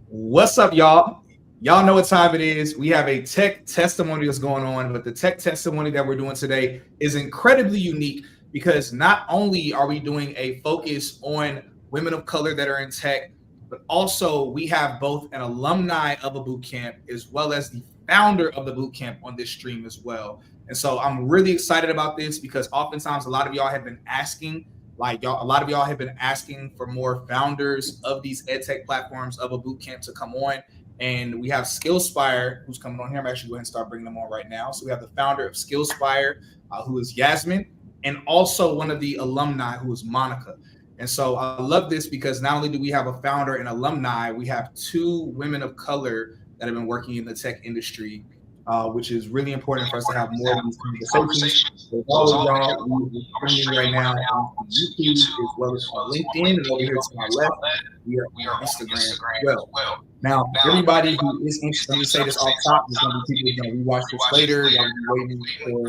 What's up, y'all? Y'all know what time it is. We have a tech testimony that's going on, but the tech testimony that we're doing today is incredibly unique because not only are we doing a focus on women of color that are in tech, but also we have both an alumni of a boot camp as well as the founder of the boot camp on this stream as well. And so I'm really excited about this because oftentimes a lot of y'all have been asking a lot of y'all have been asking for more founders of these ed tech platforms of a boot camp to come on. And we have SkillSpire who's coming on here. I'm actually going to start bringing them on right now. So we have the founder of SkillSpire, who is Yasmin, and also one of the alumni who is Monica. And so I love this because not only do we have a founder and alumni, we have two women of color that have been working in the tech industry, which is really important for us to have more of these conversations. So all of y'all, we're streaming right now on YouTube as well as on LinkedIn, and over here to my left, we are on Instagram as well. Now, everybody who is interested, let me say this off top, there's going to be people who's going to rewatch this later, y'all will be waiting for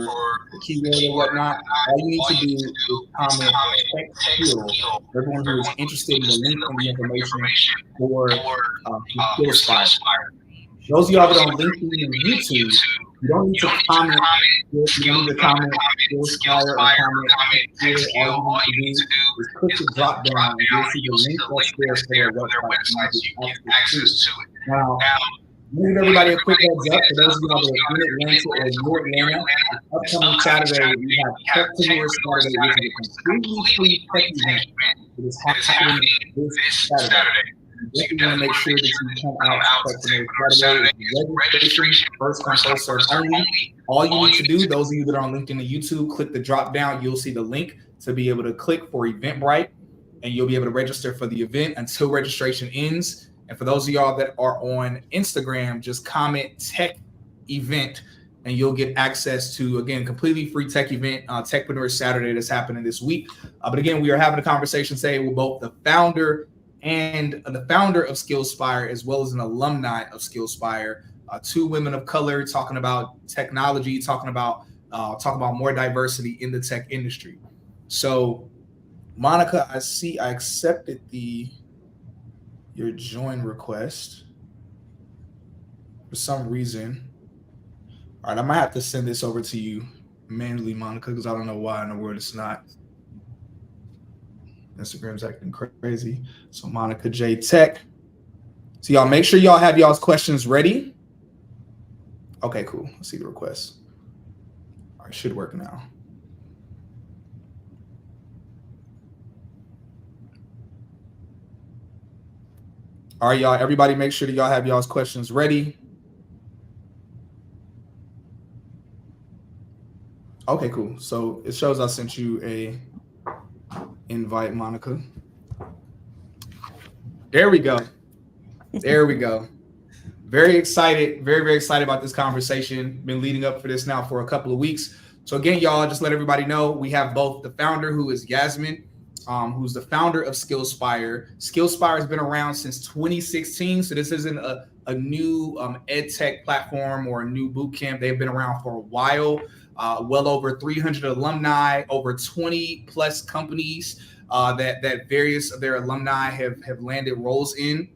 the keyword or whatnot. All you need to do is comment tech skill. Everyone who is interested in the link and the information for SkillSpire. Those of y'all that are on LinkedIn and YouTube, you don't need to comment. You don't need to comment SkillSpire or comment here. All you need to do is click the drop down and you'll see the link that's there for their website so you can get access to it. Now, give everybody a quick heads up. For those of y'all that are in Atlanta or near Atlanta, upcoming Saturday, we have Techpreneur Saturday, which is a completely free tech event. It is happening this Saturday. You want to make sure that you come out to Saturday. Registration, first come, first serve only. All you need to do, those of you that are on LinkedIn and YouTube, click the drop down. You'll see the link to be able to click for Eventbrite, and you'll be able to register for the event until registration ends. And for those of y'all that are on Instagram, just comment tech event, and you'll get access to, again, completely free tech event, Techpreneur Saturday that's happening this week. But again, we are having a conversation today with both the founder of SkillSpire as well as an alumni of SkillSpire, two women of color talking about technology, talking about more diversity in the tech industry. So, Monica, I see I accepted your join request for some reason. All right, I might have to send this over to you manually, Monica, because I don't know why in the world it's not. Instagram's acting crazy. So Monica J Tech. So y'all make sure y'all have y'all's questions ready. Okay, cool. Let's see the request. All right, should work now. All right, y'all. Everybody make sure that y'all have y'all's questions ready. Okay, cool. So it shows I sent you a invite, Monica. There we go. Very excited, very excited about this conversation. Been leading up for this now for a couple of weeks. So again, y'all, just let everybody know we have both the founder, who is Yasmin, who's the founder of SkillSpire. SkillSpire has been around since 2016, so this isn't a new ed tech platform or a new boot camp. They've been around for a while. Well over 300 alumni, over 20 plus companies that various of their alumni have landed roles in.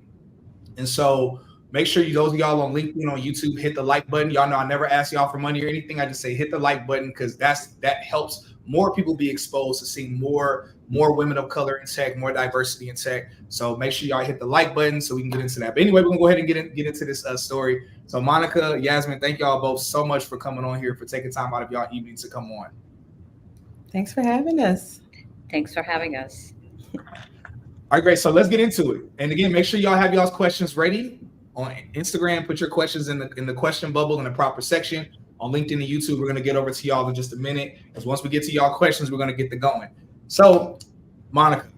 And so make sure those of y'all on LinkedIn, on YouTube, hit the like button. Y'all know I never ask y'all for money or anything. I just say hit the like button because that helps more people be exposed to seeing more women of color in tech, more diversity in tech. So make sure y'all hit the like button so we can get into that. But anyway, we're gonna go ahead and get into this story. So Monica, Yasmin, thank y'all both so much for coming on here, for taking time out of y'all evening to come on. Thanks for having us. Thanks for having us. All right, great. So let's get into it. And again, make sure y'all have y'all's questions ready. On Instagram, put your questions in the question bubble in the proper section. On LinkedIn and YouTube, we're going to get over to y'all in just a minute. Because once we get to y'all questions, we're going to get the going. So, Monica,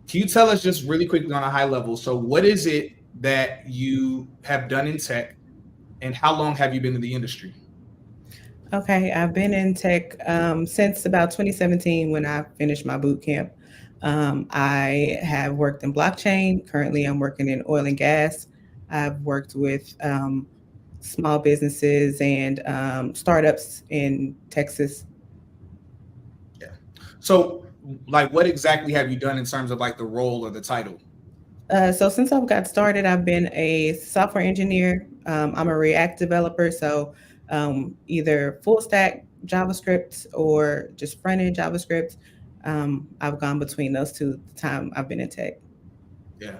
can you tell us just really quickly on a high level, so what is it that you have done in tech, and how long have you been in the industry? Okay, I've been in tech since about 2017 when I finished my boot camp. I have worked in blockchain. Currently, I'm working in oil and gas. I've worked with small businesses and startups in Texas. Yeah. So, like, what exactly have you done in terms of like the role or the title? So since I've got started, I've been a software engineer. I'm a React developer, so either full stack JavaScript or just front end JavaScript. I've gone between those two the time I've been in tech. Yeah.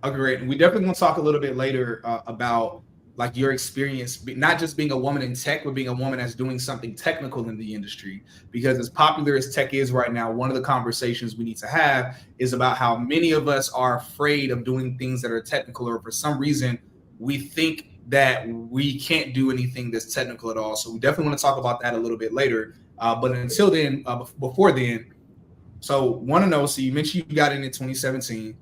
Oh, great. And we definitely want to talk a little bit later about like your experience, not just being a woman in tech, but being a woman that's doing something technical in the industry. Because as popular as tech is right now, one of the conversations we need to have is about how many of us are afraid of doing things that are technical, or for some reason we think that we can't do anything that's technical at all. So we definitely want to talk about that a little bit later. But until then, before then, so want to know, so you mentioned you got in 2017.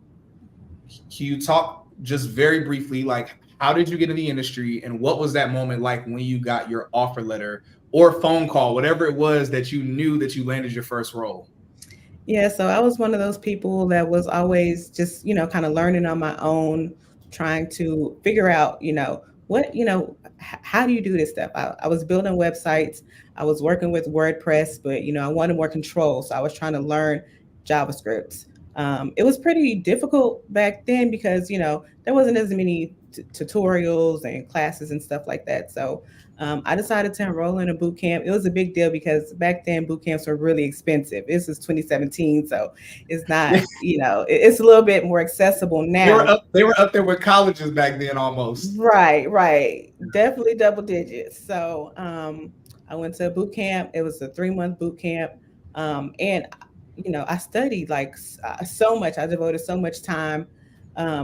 Can you talk just very briefly, like how did you get in the industry and what was that moment like when you got your offer letter or phone call, whatever it was that you knew that you landed your first role? Yeah, so I was one of those people that was always just, kind of learning on my own, trying to figure out, how do you do this stuff? I was building websites, I was working with WordPress, but, I wanted more control. So I was trying to learn JavaScript. It was pretty difficult back then because, there wasn't as many tutorials and classes and stuff like that. So I decided to enroll in a boot camp. It was a big deal because back then boot camps were really expensive. This is 2017, so it's not, it's a little bit more accessible now. They were up there with colleges back then almost. Right, right. Definitely double digits. So I went to a boot camp. It was a 3-month boot camp. And I studied like so much. I devoted so much time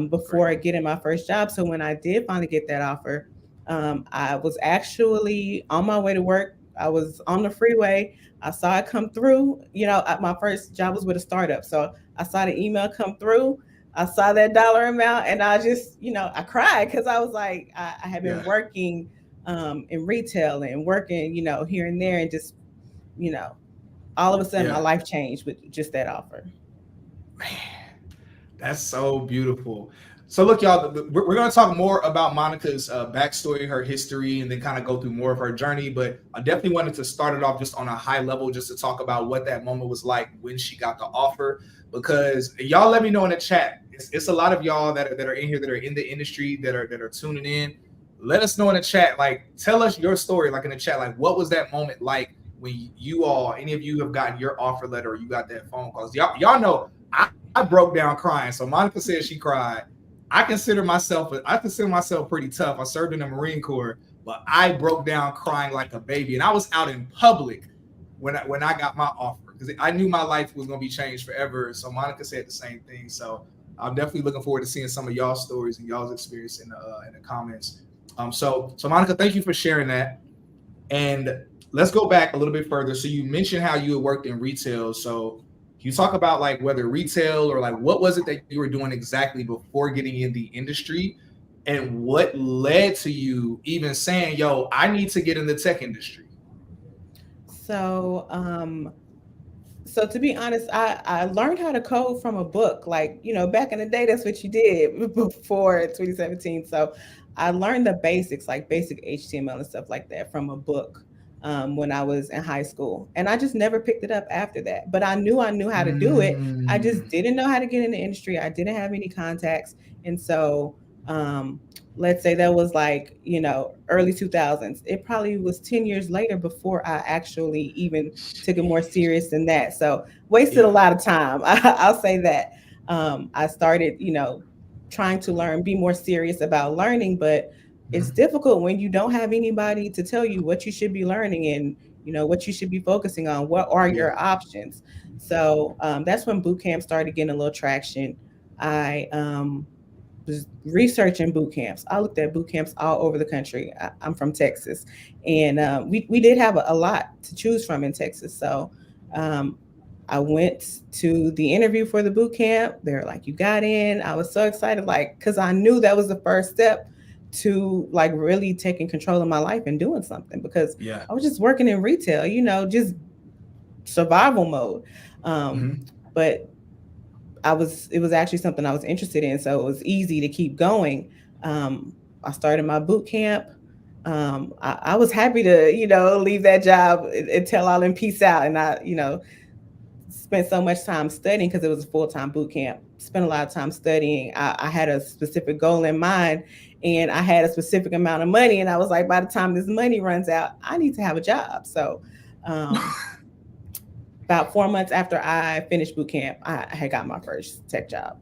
before getting my first job. So when I did finally get that offer, I was actually on my way to work. I was on the freeway. I saw it come through. My first job was with a startup. So I saw the email come through. I saw that dollar amount and I just, I cried because I was like, I had been working in retail and working, here and there, and just, all of a sudden my life changed with just that offer. Man, that's so beautiful. So look, y'all, we're going to talk more about Monica's backstory, her history, and then kind of go through more of her journey. But I definitely wanted to start it off just on a high level, just to talk about what that moment was like when she got the offer. Because y'all let me know in the chat. It's a lot of y'all that are in here that are in the industry that are tuning in. Let us know in the chat. Like, tell us your story, like in the chat. Like, what was that moment like when any of you have gotten your offer letter or you got that phone call? Y'all know I broke down crying. So Monica said she cried. I consider myself pretty tough. I served in the Marine Corps, but I broke down crying like a baby. And I was out in public when I got my offer because I knew my life was going to be changed forever. So Monica said the same thing. So I'm definitely looking forward to seeing some of y'all's stories and y'all's experience in the comments. So Monica, thank you for sharing that. And let's go back a little bit further. So you mentioned how you had worked in retail. So you talk about like whether retail or like what was it that you were doing exactly before getting in the industry, and what led to you even saying, yo, I need to get in the tech industry? So so to be honest, I learned how to code from a book. Like, back in the day, that's what you did before 2017. So I learned the basics, like basic HTML and stuff like that from a book. When I was in high school, and I just never picked it up after that. But I knew how to do it. I just didn't know how to get in the industry. I didn't have any contacts, and so let's say that was like early 2000s. It probably was 10 years later before I actually even took it more serious than that. So wasted a lot of time. I'll say that. I started trying to learn, be more serious about learning, but it's difficult when you don't have anybody to tell you what you should be learning and what you should be focusing on. What are your options? So that's when boot camp started getting a little traction. I was researching boot camps. I looked at boot camps all over the country. I'm from Texas, and we did have a lot to choose from in Texas. So I went to the interview for the boot camp. They're like, you got in. I was so excited, like, because I knew that was the first step to like really taking control of my life and doing something, because I was just working in retail, just survival mode. But it was actually something I was interested in. So it was easy to keep going. I started my boot camp. I was happy to, leave that job and tell all and peace out. And I, spent so much time studying because it was a full-time boot camp. Spent a lot of time studying. I had a specific goal in mind, and I had a specific amount of money. And I was like, by the time this money runs out, I need to have a job. So, about 4 months after I finished boot camp, I had got my first tech job.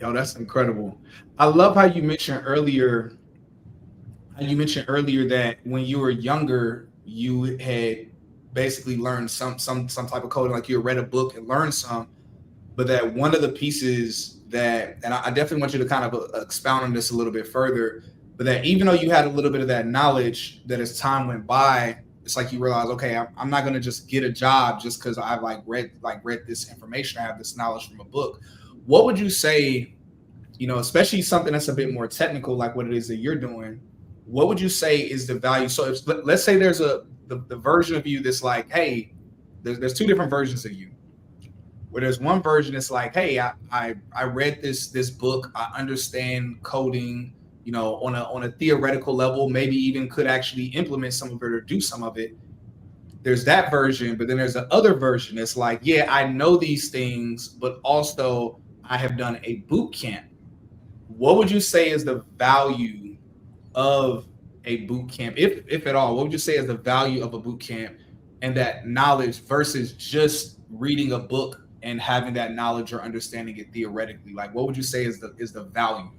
Yo, that's incredible. I love how you mentioned earlier. That when you were younger, you had basically learned some type of coding, like you read a book and learned some, but that one of the pieces that, and I definitely want you to kind of expound on this a little bit further, but that even though you had a little bit of that knowledge, that as time went by, it's like you realize, okay, I'm not going to just get a job just because I've read this information, I have this knowledge from a book. What would you say, especially something that's a bit more technical, like what it is that you're doing, what would you say is the value? So if, let's say there's the version of you that's like, hey, there's two different versions of you. Where there's one version that's like, hey, I read this book, I understand coding, on a theoretical level, maybe even could actually implement some of it or do some of it. There's that version, but then there's the other version that's like, yeah, I know these things, but also I have done a boot camp. What would you say is the value of a boot camp, if at all? What would you say is the value of a boot camp and that knowledge versus just reading a book and having that knowledge or understanding it theoretically? Like, what would you say is the value?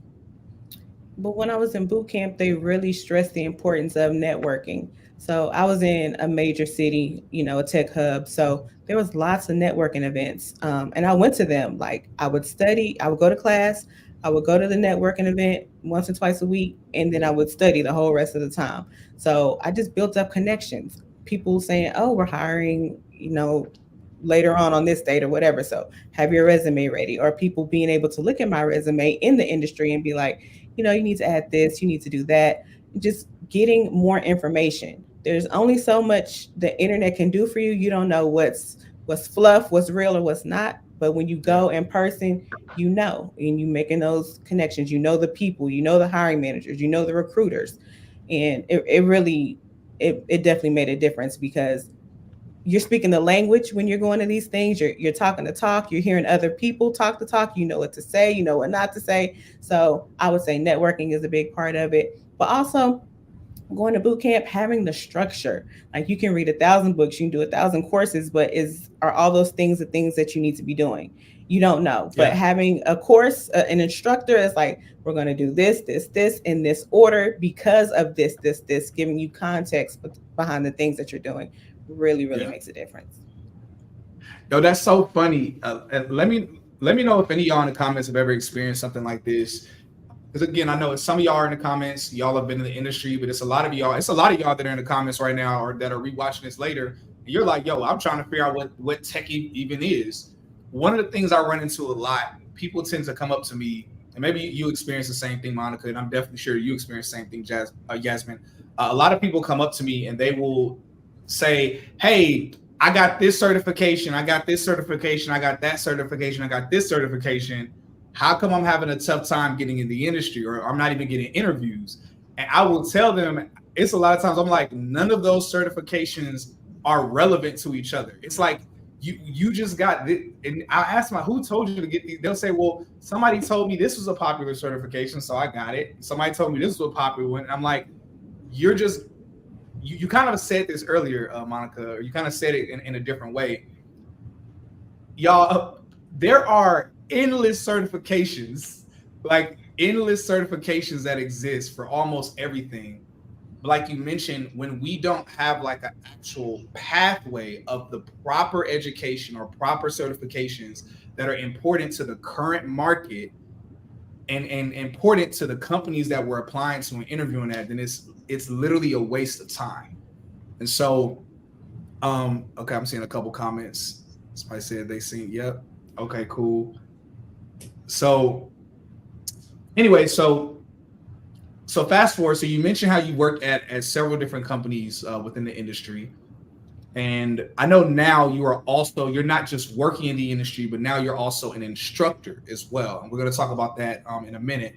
But when I was in boot camp, they really stressed the importance of networking. So I was in a major city, a tech hub. So there was lots of networking events. And I went to them. Like, I would study, I would go to class, I would go to the networking event once or twice a week, and then I would study the whole rest of the time. So I just built up connections. People saying, oh, we're hiring, later on this date or whatever. So have your resume ready. Or people being able to look at my resume in the industry and be like, you need to add this, you need to do that. Just getting more information. There's only so much the internet can do for you. You don't know what's fluff, what's real, or what's not. But when you go in person, and you making those connections, the people, the hiring managers, the recruiters. And it definitely made a difference because you're speaking the language when you're going to these things. You're talking the talk. You're hearing other people talk the talk. You know what to say. You know what not to say. So I would say networking is a big part of it. But also going to boot camp, having the structure. Like, you can read 1,000 books, you can do 1,000 courses, but are all those things the things that you need to be doing? You don't know. But having a course, an instructor is like, we're going to do this in this order because of this, giving you context behind the things that you're doing really makes a difference. Yo, that's so funny. Let me know if any of y'all in the comments have ever experienced something like this. Because again, I know some of y'all are in the comments, y'all have been in the industry, but it's a lot of y'all that are in the comments right now or that are rewatching this later. And you're like, yo, I'm trying to figure out what tech even is. One of the things I run into a lot, people tend to come up to me, and maybe you experience the same thing, Monica, and I'm definitely sure you experience the same thing, Yasmin. A lot of people come up to me and they will say, hey, I got this certification, I got this certification, I got that certification, I got this certification. How come I'm having a tough time getting in the industry, or I'm not even getting interviews? And I will tell them, it's a lot of times I'm like, none of those certifications are relevant to each other. It's like you just got this. And I ask them, who told you to get these? They'll say, well, somebody told me this was a popular certification, so I got it. Somebody told me this was a popular one. And I'm like, you kind of said this earlier, Monica, or you kind of said it in a different way. Y'all, there are endless certifications that exist for almost everything. But like you mentioned, when we don't have like an actual pathway of the proper education or proper certifications that are important to the current market and important to the companies that we're applying to and interviewing at, then it's literally a waste of time. And so, okay, I'm seeing a couple comments. Somebody said they seen, yep. Okay, cool. So anyway, so fast forward. So you mentioned how you work at several different companies within the industry. And I know now you're not just working in the industry, but now you're also an instructor as well. And we're going to talk about that in a minute.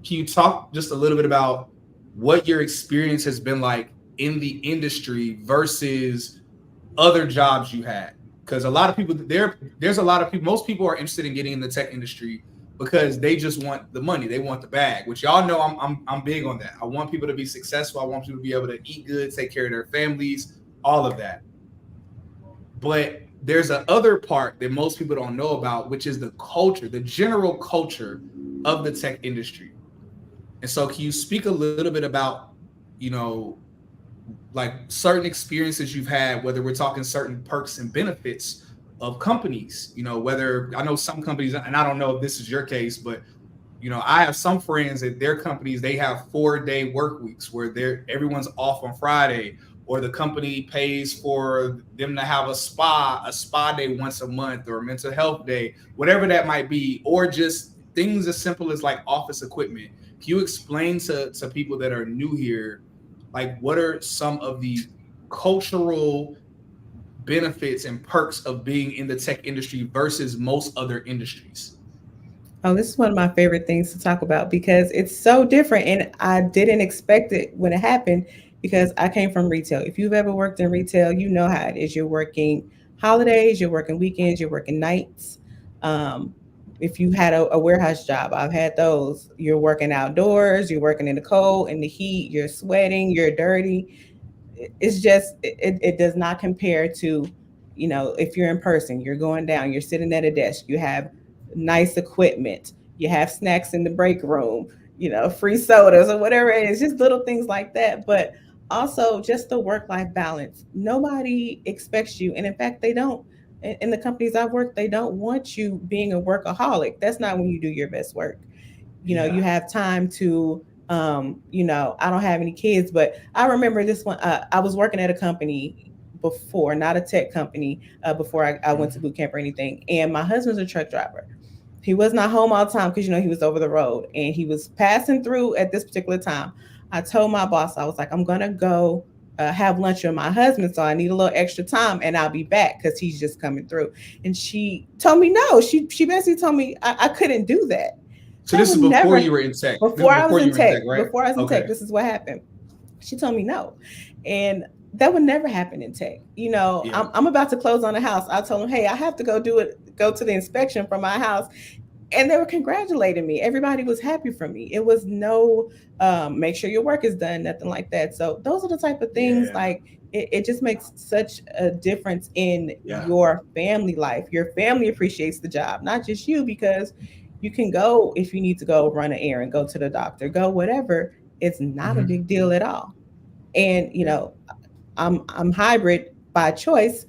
Can you talk just a little bit about what your experience has been like in the industry versus other jobs you had? because a lot of people there's a lot of people. Most people are interested in getting in the tech industry because they just want the money, they want the bag. Which y'all know I'm big on that. I want people to be successful. I want people to be able to eat good, take care of their families, all of that. But there's a other part that most people don't know about, which is the culture, the general culture of the tech industry. And so can you speak a little bit about, like certain experiences you've had, whether we're talking certain perks and benefits of companies, whether I know some companies, and I don't know if this is your case, but I have some friends at their companies, they have 4-day work weeks where everyone's off on Friday, or the company pays for them to have a spa day once a month, or a mental health day, whatever that might be, or just things as simple as like office equipment. Can you explain to people that are new here, like what are some of the cultural benefits and perks of being in the tech industry versus most other industries? Oh, this is one of my favorite things to talk about because it's so different. And I didn't expect it when it happened because I came from retail. If you've ever worked in retail, you know how it is. You're working holidays, you're working weekends, you're working nights. Um, if you had a warehouse job, I've had those. You're working outdoors, you're working in the cold, in the heat, you're sweating, you're dirty. It's just, it does not compare to, if you're in person, you're going down, you're sitting at a desk, you have nice equipment, you have snacks in the break room, free sodas or whatever it is, just little things like that. But also just the work-life balance. Nobody expects you. And in fact, they don't. In the companies I've worked, they don't want you being a workaholic. That's not when you do your best work. You have time to, I don't have any kids, but I remember this one. I was working at a company before, not a tech company, before I went to boot camp or anything. And my husband's a truck driver. He was not home all the time because, he was over the road and he was passing through at this particular time. I told my boss, I was like, I'm going to go have lunch with my husband. So I need a little extra time and I'll be back because he's just coming through. And she told me no. She basically told me I couldn't do that. So this is before you were in tech. Before I was in tech, right? Before I was in tech, this is what happened. She told me no. And that would never happen in tech. I'm about to close on a house. I told them, hey, I have to go to the inspection for my house. And they were congratulating me. Everybody was happy for me. It was no, make sure your work is done, nothing like that. So those are the type of things like it just makes such a difference in your family life. Your family appreciates the job, not just you, because you can go if you need to go run an errand, go to the doctor, go whatever. It's not a big deal at all. And, I'm hybrid by choice.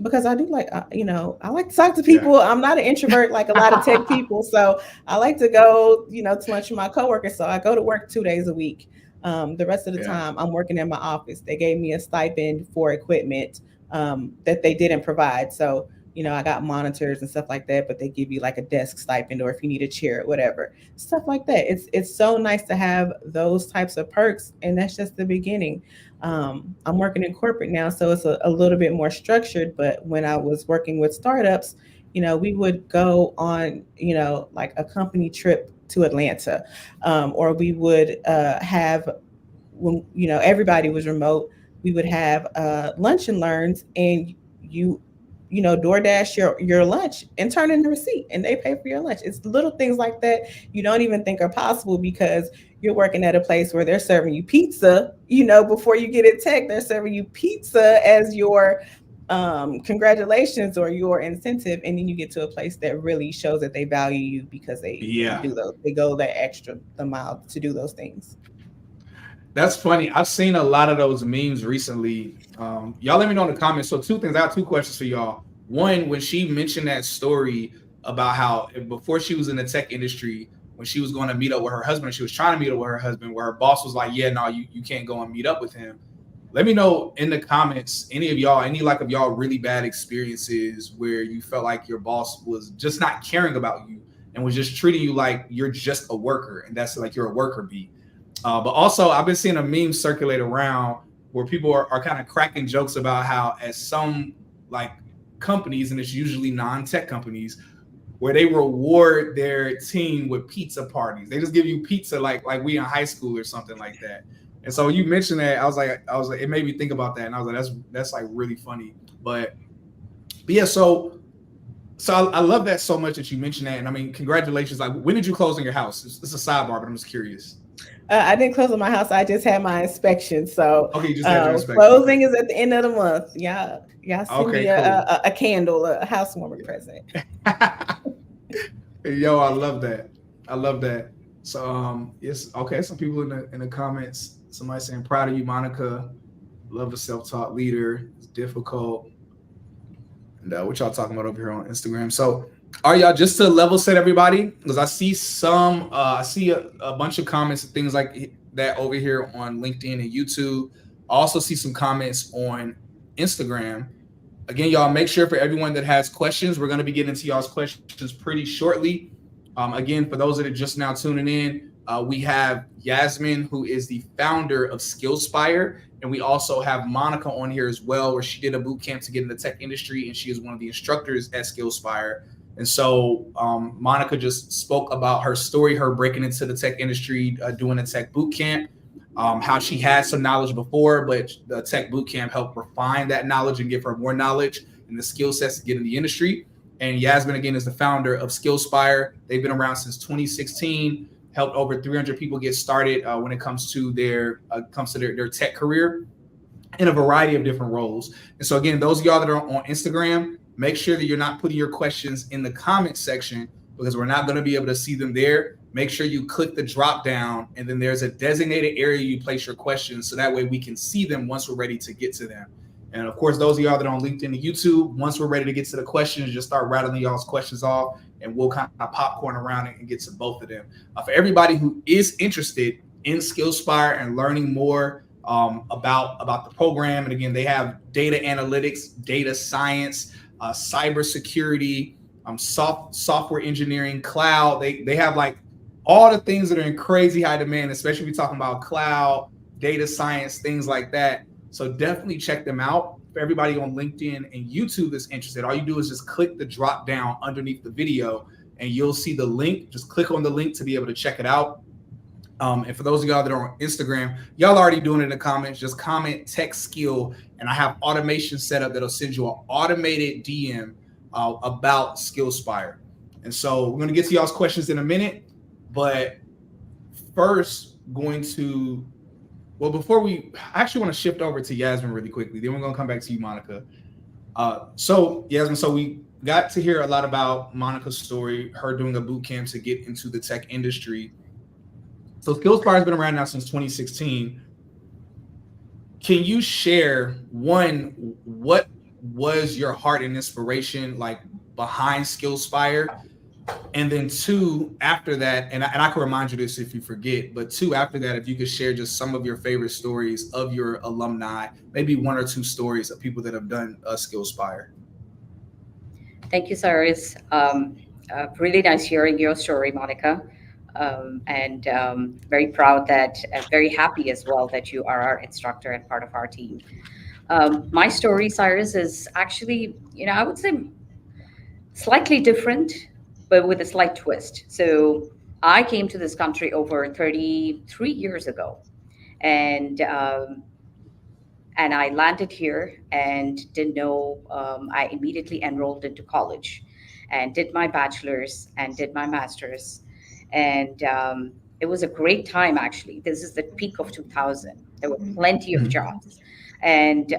Because I do like, I like to talk to people. Yeah. I'm not an introvert like a lot of tech people. So I like to go, to lunch with my coworkers. So I go to work 2 days a week. The rest of the time I'm working in my office. They gave me a stipend for equipment that they didn't provide. So, I got monitors and stuff like that, but they give you like a desk stipend or if you need a chair, whatever, stuff like that. It's so nice to have those types of perks. And that's just the beginning. I'm working in corporate now, so it's a little bit more structured. But when I was working with startups, we would go on, like a company trip to Atlanta, or we would have, when everybody was remote, we would have lunch and learns, and DoorDash your lunch and turn in the receipt, and they pay for your lunch. It's little things like that you don't even think are possible because you're working at a place where they're serving you pizza. Before you get it tech, they're serving you pizza as your congratulations or your incentive, and then you get to a place that really shows that they value you because they do those. They go the mile to do those things. That's funny. I've seen a lot of those memes recently. Y'all let me know in the comments. So 2 things. I have 2 questions for y'all. One, when she mentioned that story about how before she was in the tech industry, when she was going to meet up with her husband, she was trying to meet up with her husband, where her boss was like, yeah, no, you can't go and meet up with him. Let me know in the comments, any of y'all really bad experiences where you felt like your boss was just not caring about you and was just treating you like you're just a worker, and that's like you're a worker bee. But also, I've been seeing a meme circulate around where people are kind of cracking jokes about how at some like companies, and it's usually non-tech companies, where they reward their team with pizza parties. They just give you pizza like we in high school or something like that. And so when you mentioned that, I was like, it made me think about that, and I was like, that's like really funny. But But yeah, so I love that so much that you mentioned that, and I mean, congratulations. Like, when did you close on your house? It's a sidebar, but I'm just curious. I didn't close on my house. I just had my inspection. So Okay, you just had your inspection. closing Okay. is at the end of the month. Y'all send me Okay, cool. a candle, a housewarming present. Yo, I love that. I love that. So yes, okay. Some people in the comments, somebody saying proud of you, Monica. Love a self-taught leader. It's difficult. And what y'all talking about over here on Instagram? So are y'all, just to level set everybody, because I see I see a bunch of comments and things like that over here on LinkedIn and YouTube. I also see some comments on Instagram. Again, y'all, make sure for everyone that has questions, we're going to be getting into y'all's questions pretty shortly. Again, for those that are just now tuning in, we have Yasmin, who is the founder of SkillSpire, and we also have Monica on here as well, where she did a boot camp to get in the tech industry, and she is one of the instructors at SkillSpire. And so Monica just spoke about her story, her breaking into the tech industry, doing a tech boot camp, how she had some knowledge before, but the tech boot camp helped refine that knowledge and give her more knowledge and the skill sets to get in the industry. And Yasmin, again, is the founder of SkillSpire. They've been around since 2016, helped over 300 people get started when it comes to their tech career in a variety of different roles. And so again, those of y'all that are on Instagram, make sure that you're not putting your questions in the comment section, because we're not going to be able to see them there. Make sure you click the drop down, and then there's a designated area you place your questions, so that way we can see them once we're ready to get to them. And of course, those of y'all that are on LinkedIn and YouTube, once we're ready to get to the questions, just start rattling y'all's questions off, and we'll kind of popcorn around it and get to both of them. For everybody who is interested in SkillSpire and learning more about the program, and again, they have data analytics, data science, cybersecurity, software engineering, cloud. They have like all the things that are in crazy high demand, especially if you're talking about cloud, data science, things like that. So definitely check them out. For everybody on LinkedIn and YouTube that's interested, all you do is just click the drop down underneath the video and you'll see the link. Just click on the link to be able to check it out. And for those of y'all that are on Instagram, y'all already doing it in the comments. Just comment tech skill, and I have automation set up that'll send you an automated DM about SkillSpire. And so we're going to get to y'all's questions in a minute, but first I actually want to shift over to Yasmin really quickly. Then we're going to come back to you, Monica. So Yasmin, so we got to hear a lot about Monica's story, her doing a boot camp to get into the tech industry. So SkillSpire has been around now since 2016. Can you share, one, what was your heart and inspiration like behind SkillSpire? And then two, after that, and I can remind you this if you forget, but two, after that, if you could share just some of your favorite stories of your alumni, maybe one or two stories of people that have done SkillSpire. Thank you, Cyrus. Really nice hearing your story, Monica. And very proud very happy as well that you are our instructor and part of our team. My story, Cyrus, is actually, I would say slightly different, but with a slight twist. So I came to this country over 33 years ago, and I landed here and didn't know. I immediately enrolled into college and did my bachelor's and did my master's. And it was a great time, actually. This is the peak of 2000. There were plenty of jobs. And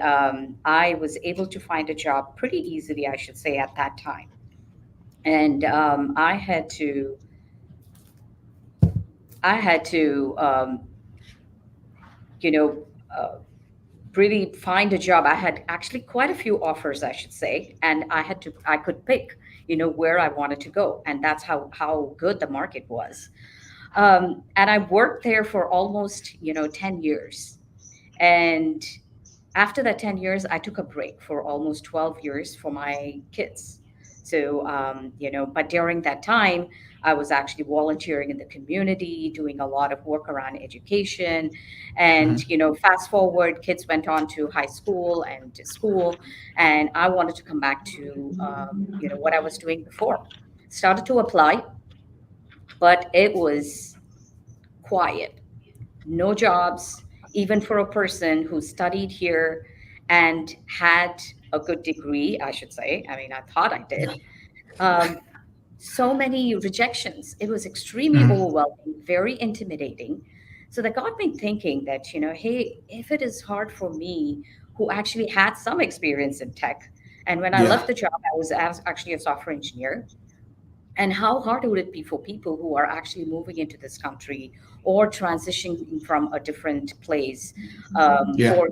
I was able to find a job pretty easily, I should say, at that time. And I had to really find a job. I had actually quite a few offers, I should say, and I could pick, where I wanted to go, and that's how good the market was. And I worked there for almost 10 years, and after that 10 years, I took a break for almost 12 years for my kids. So, but during that time, I was actually volunteering in the community, doing a lot of work around education. And, fast forward, kids went on to high school and to school. And I wanted to come back to, what I was doing before. Started to apply, but it was quiet. No jobs, even for a person who studied here and had a good degree, I should say. I mean, I thought I did. Um, so many rejections. It was extremely Mhm. overwhelming, very intimidating. So that got me thinking that, hey, if it is hard for me, who actually had some experience in tech, and when I Yeah. left the job, I was actually a software engineer. And how hard would it be for people who are actually moving into this country or transitioning from a different place, Yeah. or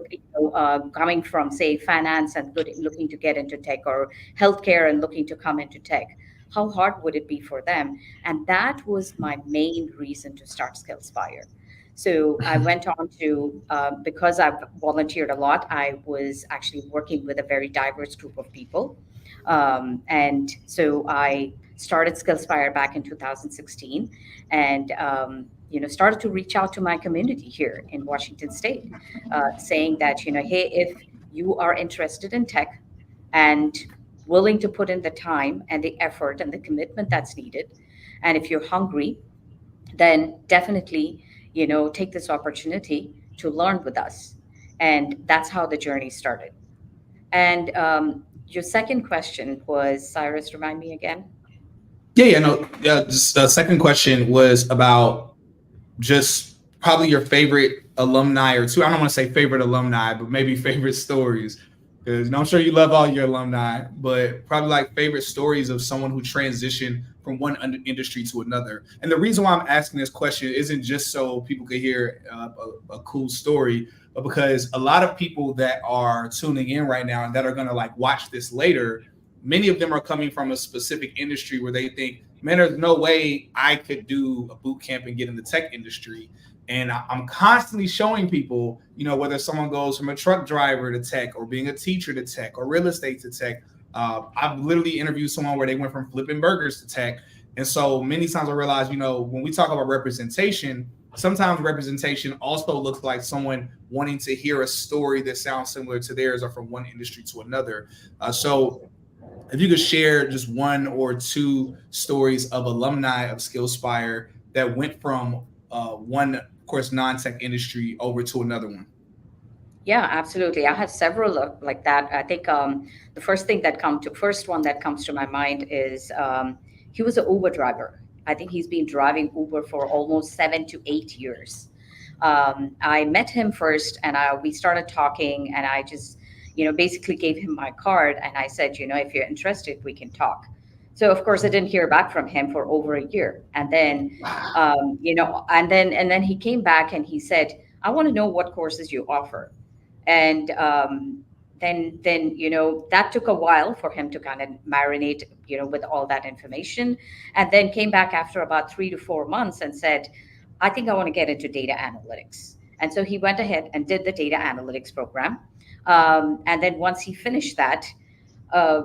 coming from, say, finance and looking to get into tech, or healthcare and looking to come into tech? How hard would it be for them? And that was my main reason to start SkillSpire. So I Mhm. went on to, because I've volunteered a lot, I was actually working with a very diverse group of people. And so I started SkillSpire back in 2016, and started to reach out to my community here in Washington State, saying that, hey, if you are interested in tech and willing to put in the time and the effort and the commitment that's needed, and if you're hungry, then definitely, take this opportunity to learn with us. And that's how the journey started. And your second question was, Cyrus, remind me again. Yeah, yeah, no. Yeah, just the second question was about just probably your favorite alumni or two. I don't want to say favorite alumni, but maybe favorite stories. Because I'm sure you love all your alumni, but probably like favorite stories of someone who transitioned from one industry to another. And the reason why I'm asking this question isn't just so people could hear a cool story, but because a lot of people that are tuning in right now and that are going to like watch this later, many of them are coming from a specific industry where they think, man, there's no way I could do a boot camp and get in the tech industry. And I'm constantly showing people, whether someone goes from a truck driver to tech or being a teacher to tech or real estate to tech. I've literally interviewed someone where they went from flipping burgers to tech. And so many times I realize, when we talk about representation, sometimes representation also looks like someone wanting to hear a story that sounds similar to theirs or from one industry to another. So if you could share just one or two stories of alumni of SkillSpire that went from one, of course, non-tech industry over to another one. Yeah, absolutely. I have several like that. I think the first one that comes to my mind is, he was an Uber driver. I think he's been driving Uber for almost 7 to 8 years. I met him first, and we started talking, and I just, basically gave him my card, and I said, if you're interested, we can talk. So of course, I didn't hear back from him for over a year, and then, Wow. and then he came back and he said, I want to know what courses you offer. And then that took a while for him to kind of marinate, with all that information, and then came back after about 3 to 4 months and said, I think I want to get into data analytics. And so he went ahead and did the data analytics program. And then once he finished that, uh,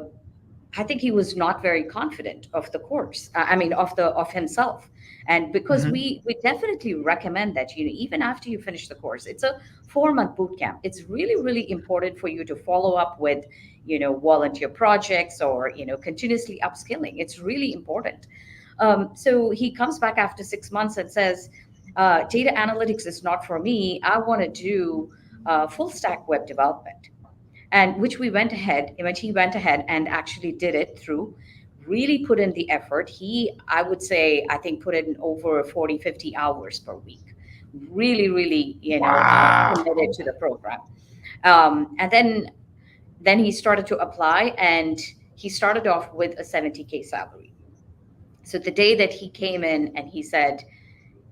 I think he was not very confident of the course. I mean, of himself. And because Mm-hmm. we definitely recommend that, even after you finish the course, it's a 4 month boot camp. It's really, really important for you to follow up with, volunteer projects, or, continuously upskilling. It's really important. So he comes back after 6 months and says, data analytics is not for me. I want to do full stack web development, and which he went ahead and actually did it through, really put in the effort. I would say, I think, put in over 40, 50 hours per week, really, really, committed Wow. to the program. And then he started to apply, and he started off with a 70K salary. So the day that he came in and he said,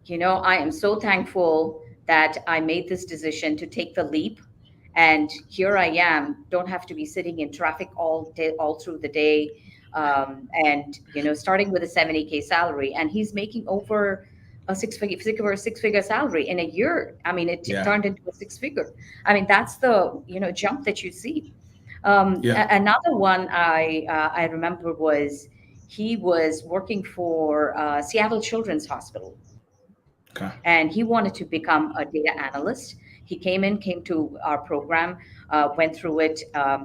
I am so thankful that I made this decision to take the leap. And here I am, don't have to be sitting in traffic all day, all through the day. And, starting with a 70K salary, and he's making over a six figure salary in a year. I mean, it Yeah. turned into a six figure. I mean, that's the, jump that you see. Yeah. Another one I remember was, he was working for Seattle Children's Hospital, Okay. and he wanted to become a data analyst. He came to our program, went through it.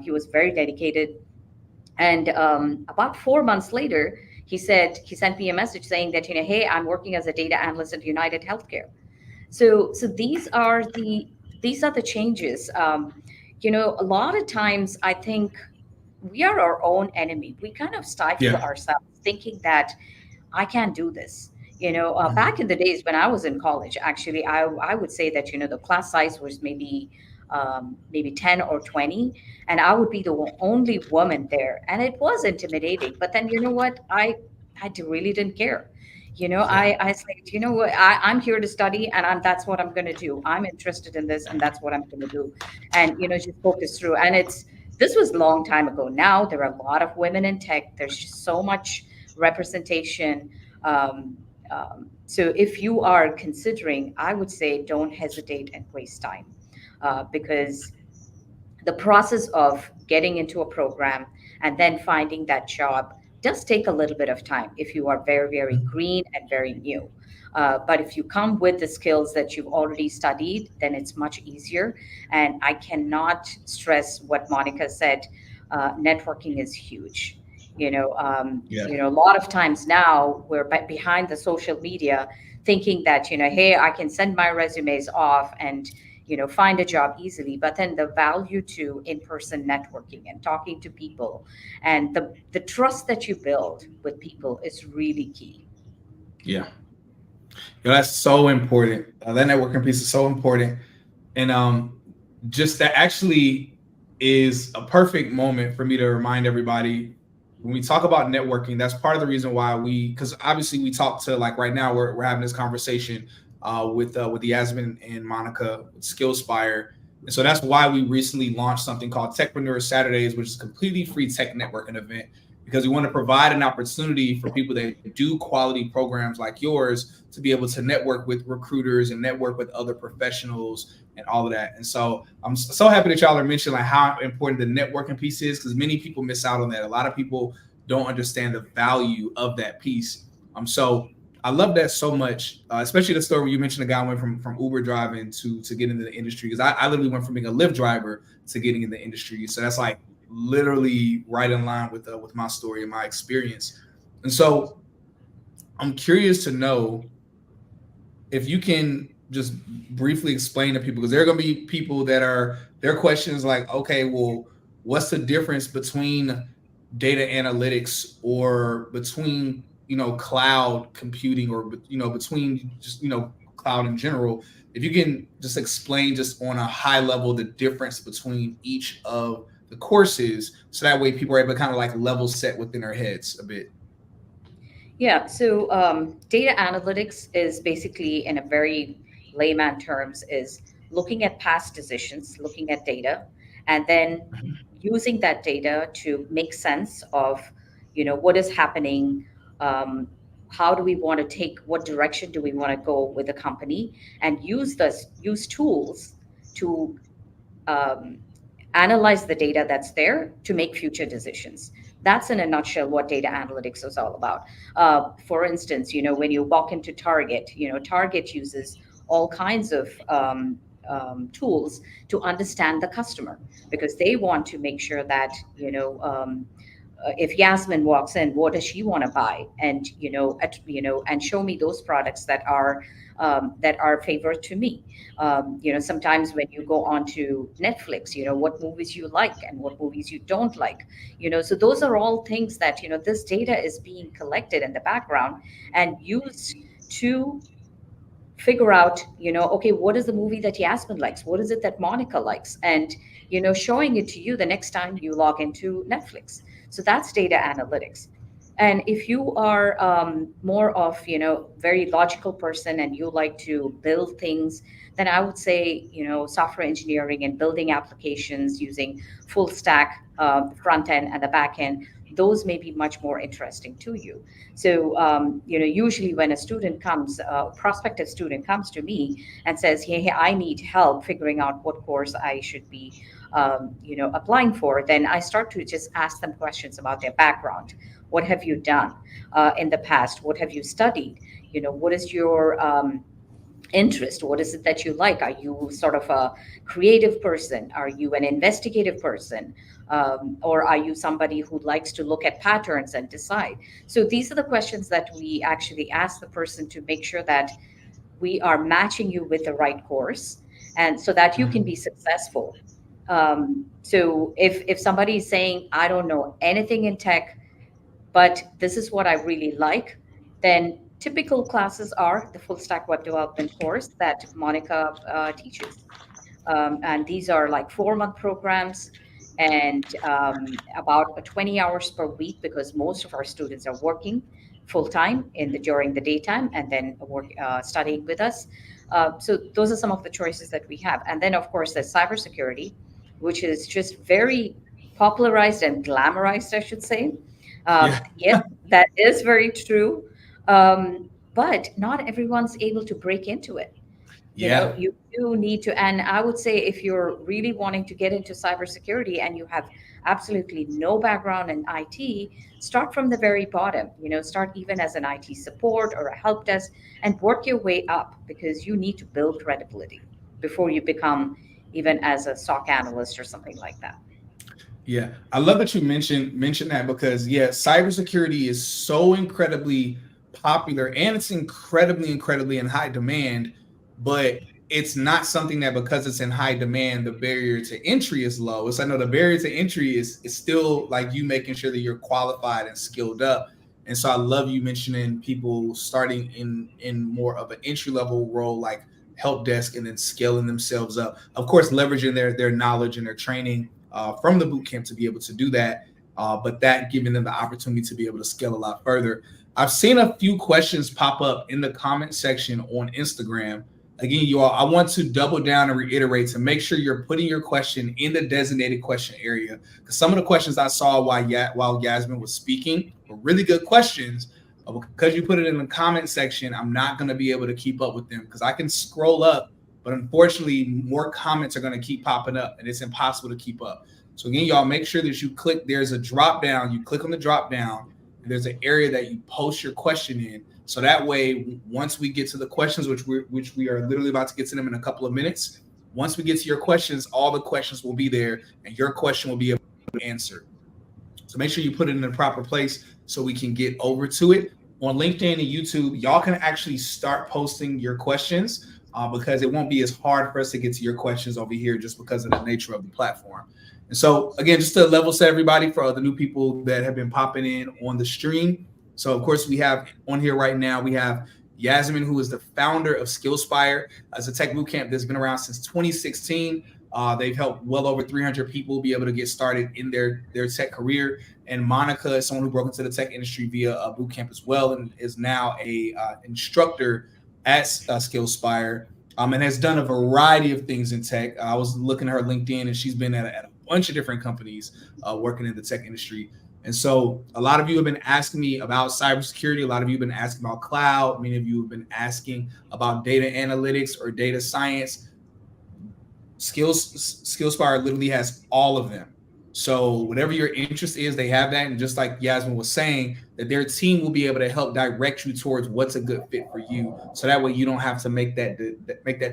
He was very dedicated, and about 4 months later, he sent me a message saying that, hey, I'm working as a data analyst at United Healthcare. So these are the changes. a lot of times I think we are our own enemy. We kind of stifle Yeah. ourselves thinking that I can't do this. Back Mhm. in the days when I was in college, actually, I would say that, the class size was maybe 10 or 20, and I would be the only woman there. And it was intimidating. But then, you know what? Really didn't care. Yeah. I said, what? I'm here to study, and that's what I'm going to do. I'm interested in this, and that's what I'm going to do. And, just focus through. And this was a long time ago. Now there are a lot of women in tech. There's just so much representation. um, so if you are considering, I would say don't hesitate and waste time, because the process of getting into a program and then finding that job does take a little bit of time if you are very, very Mhm. green and very new. But if you come with the skills that you've already studied, then it's much easier. And I cannot stress what Monica said. Networking is huge. Yeah. A lot of times now we're behind the social media, thinking that, hey, I can send my resumes off and find a job easily. But then the value to in-person networking and talking to people, and the trust that you build with people is really key. Yeah. That's so important. That networking piece is so important. And just that actually is a perfect moment for me to remind everybody when we talk about networking, that's part of the reason why because obviously we talk to, like right now, we're having this conversation with Yasmin and Monica with SkillSpire. And so that's why we recently launched something called Techpreneur Saturdays, which is a completely free tech networking event, because we want to provide an opportunity for people that do quality programs like yours to be able to network with recruiters and network with other professionals and all of that. And so I'm so happy that y'all are mentioning like how important the networking piece is, because many people miss out on that. A lot of people don't understand the value of that piece. So I love that so much, especially the story where you mentioned the guy went from Uber driving to get into the industry. Because I literally went from being a Lyft driver to getting in the industry. So that's like literally right in line with my story and my experience. And so I'm curious to know if you can just briefly explain to people, because there are going to be people that are their questions like, okay, well, what's the difference between data analytics or between cloud computing, or between just cloud in general? If you can just explain just on a high level the difference between each of the courses, so that way people are able to kind of like level set within their heads a bit. Yeah, so data analytics is basically, in a very layman terms, is looking at past decisions, looking at data, and then using that data to make sense of, what is happening. Um, how do we want to take? What direction do we want to go with the company? And use tools to um, analyze the data that's there to make future decisions. That's in a nutshell what data analytics is all about. For instance, when you walk into Target, Target uses all kinds of tools to understand the customer, because they want to make sure that if Yasmin walks in, what does she want to buy? And and show me those products that are favorite to me. Sometimes when you go on to Netflix, what movies you like and what movies you don't like. So those are all things that this data is being collected in the background and used to figure out, okay, what is the movie that Yasmin likes? What is it that Monica likes? And, showing it to you the next time you log into Netflix. So that's data analytics. And if you are more of, very logical person and you like to build things, then I would say, software engineering and building applications using full stack, front end and the back end, those may be much more interesting to you. So, usually when a student comes, a prospective student comes to me and says, hey, I need help figuring out what course I should be, applying for, then I start to just ask them questions about their background. What have you done in the past? What have you studied? What is your interest? What is it that you like? Are you sort of a creative person? Are you an investigative person? Or are you somebody who likes to look at patterns and decide? So these are the questions that we actually ask the person to make sure that we are matching you with the right course, and so that you can be successful. So if somebody is saying, I don't know anything in tech, but this is what I really like, then typical classes are the full stack web development course that Monica teaches. And these are like 4-month programs and about 20 hours per week, because most of our students are working full time during the daytime and then studying with us. So those are some of the choices that we have. And then of course there's cybersecurity, which is just very popularized and glamorized, I should say. Yeah. Yes, that is very true. But not everyone's able to break into it. Yeah. You do need to, and I would say if you're really wanting to get into cybersecurity and you have absolutely no background in IT, start from the very bottom. Start even as an IT support or a help desk and work your way up, because you need to build credibility before you become even as a SOC analyst or something like that. Yeah, I love that you mentioned that, because cybersecurity is so incredibly popular and it's incredibly in high demand, but it's not something that, because it's in high demand, the barrier to entry is low. I know the barrier to entry is still like you making sure that you're qualified and skilled up. And so I love you mentioning people starting in more of an entry level role like help desk, and then scaling themselves up. Of course, leveraging their knowledge and their training from the boot camp to be able to do that, but that giving them the opportunity to be able to scale a lot further. I've seen a few questions pop up in the comment section on Instagram. Again, you all, I want to double down and reiterate to make sure you're putting your question in the designated question area, because some of the questions I saw while Yasmin was speaking were really good questions. But because you put it in the comment section, I'm not going to be able to keep up with them, because I can scroll up, but unfortunately, more comments are going to keep popping up, and it's impossible to keep up. So again, y'all, make sure that you click. There's a drop down. You click on the drop down, and there's an area that you post your question in. So that way, once we get to the questions, which we are literally about to get to them in a couple of minutes, once we get to your questions, all the questions will be there, and your question will be able to answer. So make sure you put it in the proper place so we can get over to it. On LinkedIn and YouTube, y'all can actually start posting your questions, because it won't be as hard for us to get to your questions over here just because of the nature of the platform. And so again, just to level set everybody for the new people that have been popping in on the stream. So of course we have on here right now, we have Yasmin, who is the founder of SkillSpire. It's a tech bootcamp that's been around since 2016. They've helped well over 300 people be able to get started in their tech career. And Monica is someone who broke into the tech industry via a bootcamp as well, and is now a instructor at SkillSpire, and has done a variety of things in tech. I was looking at her LinkedIn, and she's been at a bunch of different companies working in the tech industry. And so a lot of you have been asking me about cybersecurity. A lot of you have been asking about cloud. Many of you have been asking about data analytics or data science. SkillSpire literally has all of them. So whatever your interest is, they have that. And just like Yasmin was saying, that their team will be able to help direct you towards what's a good fit for you. So that way you don't have to make that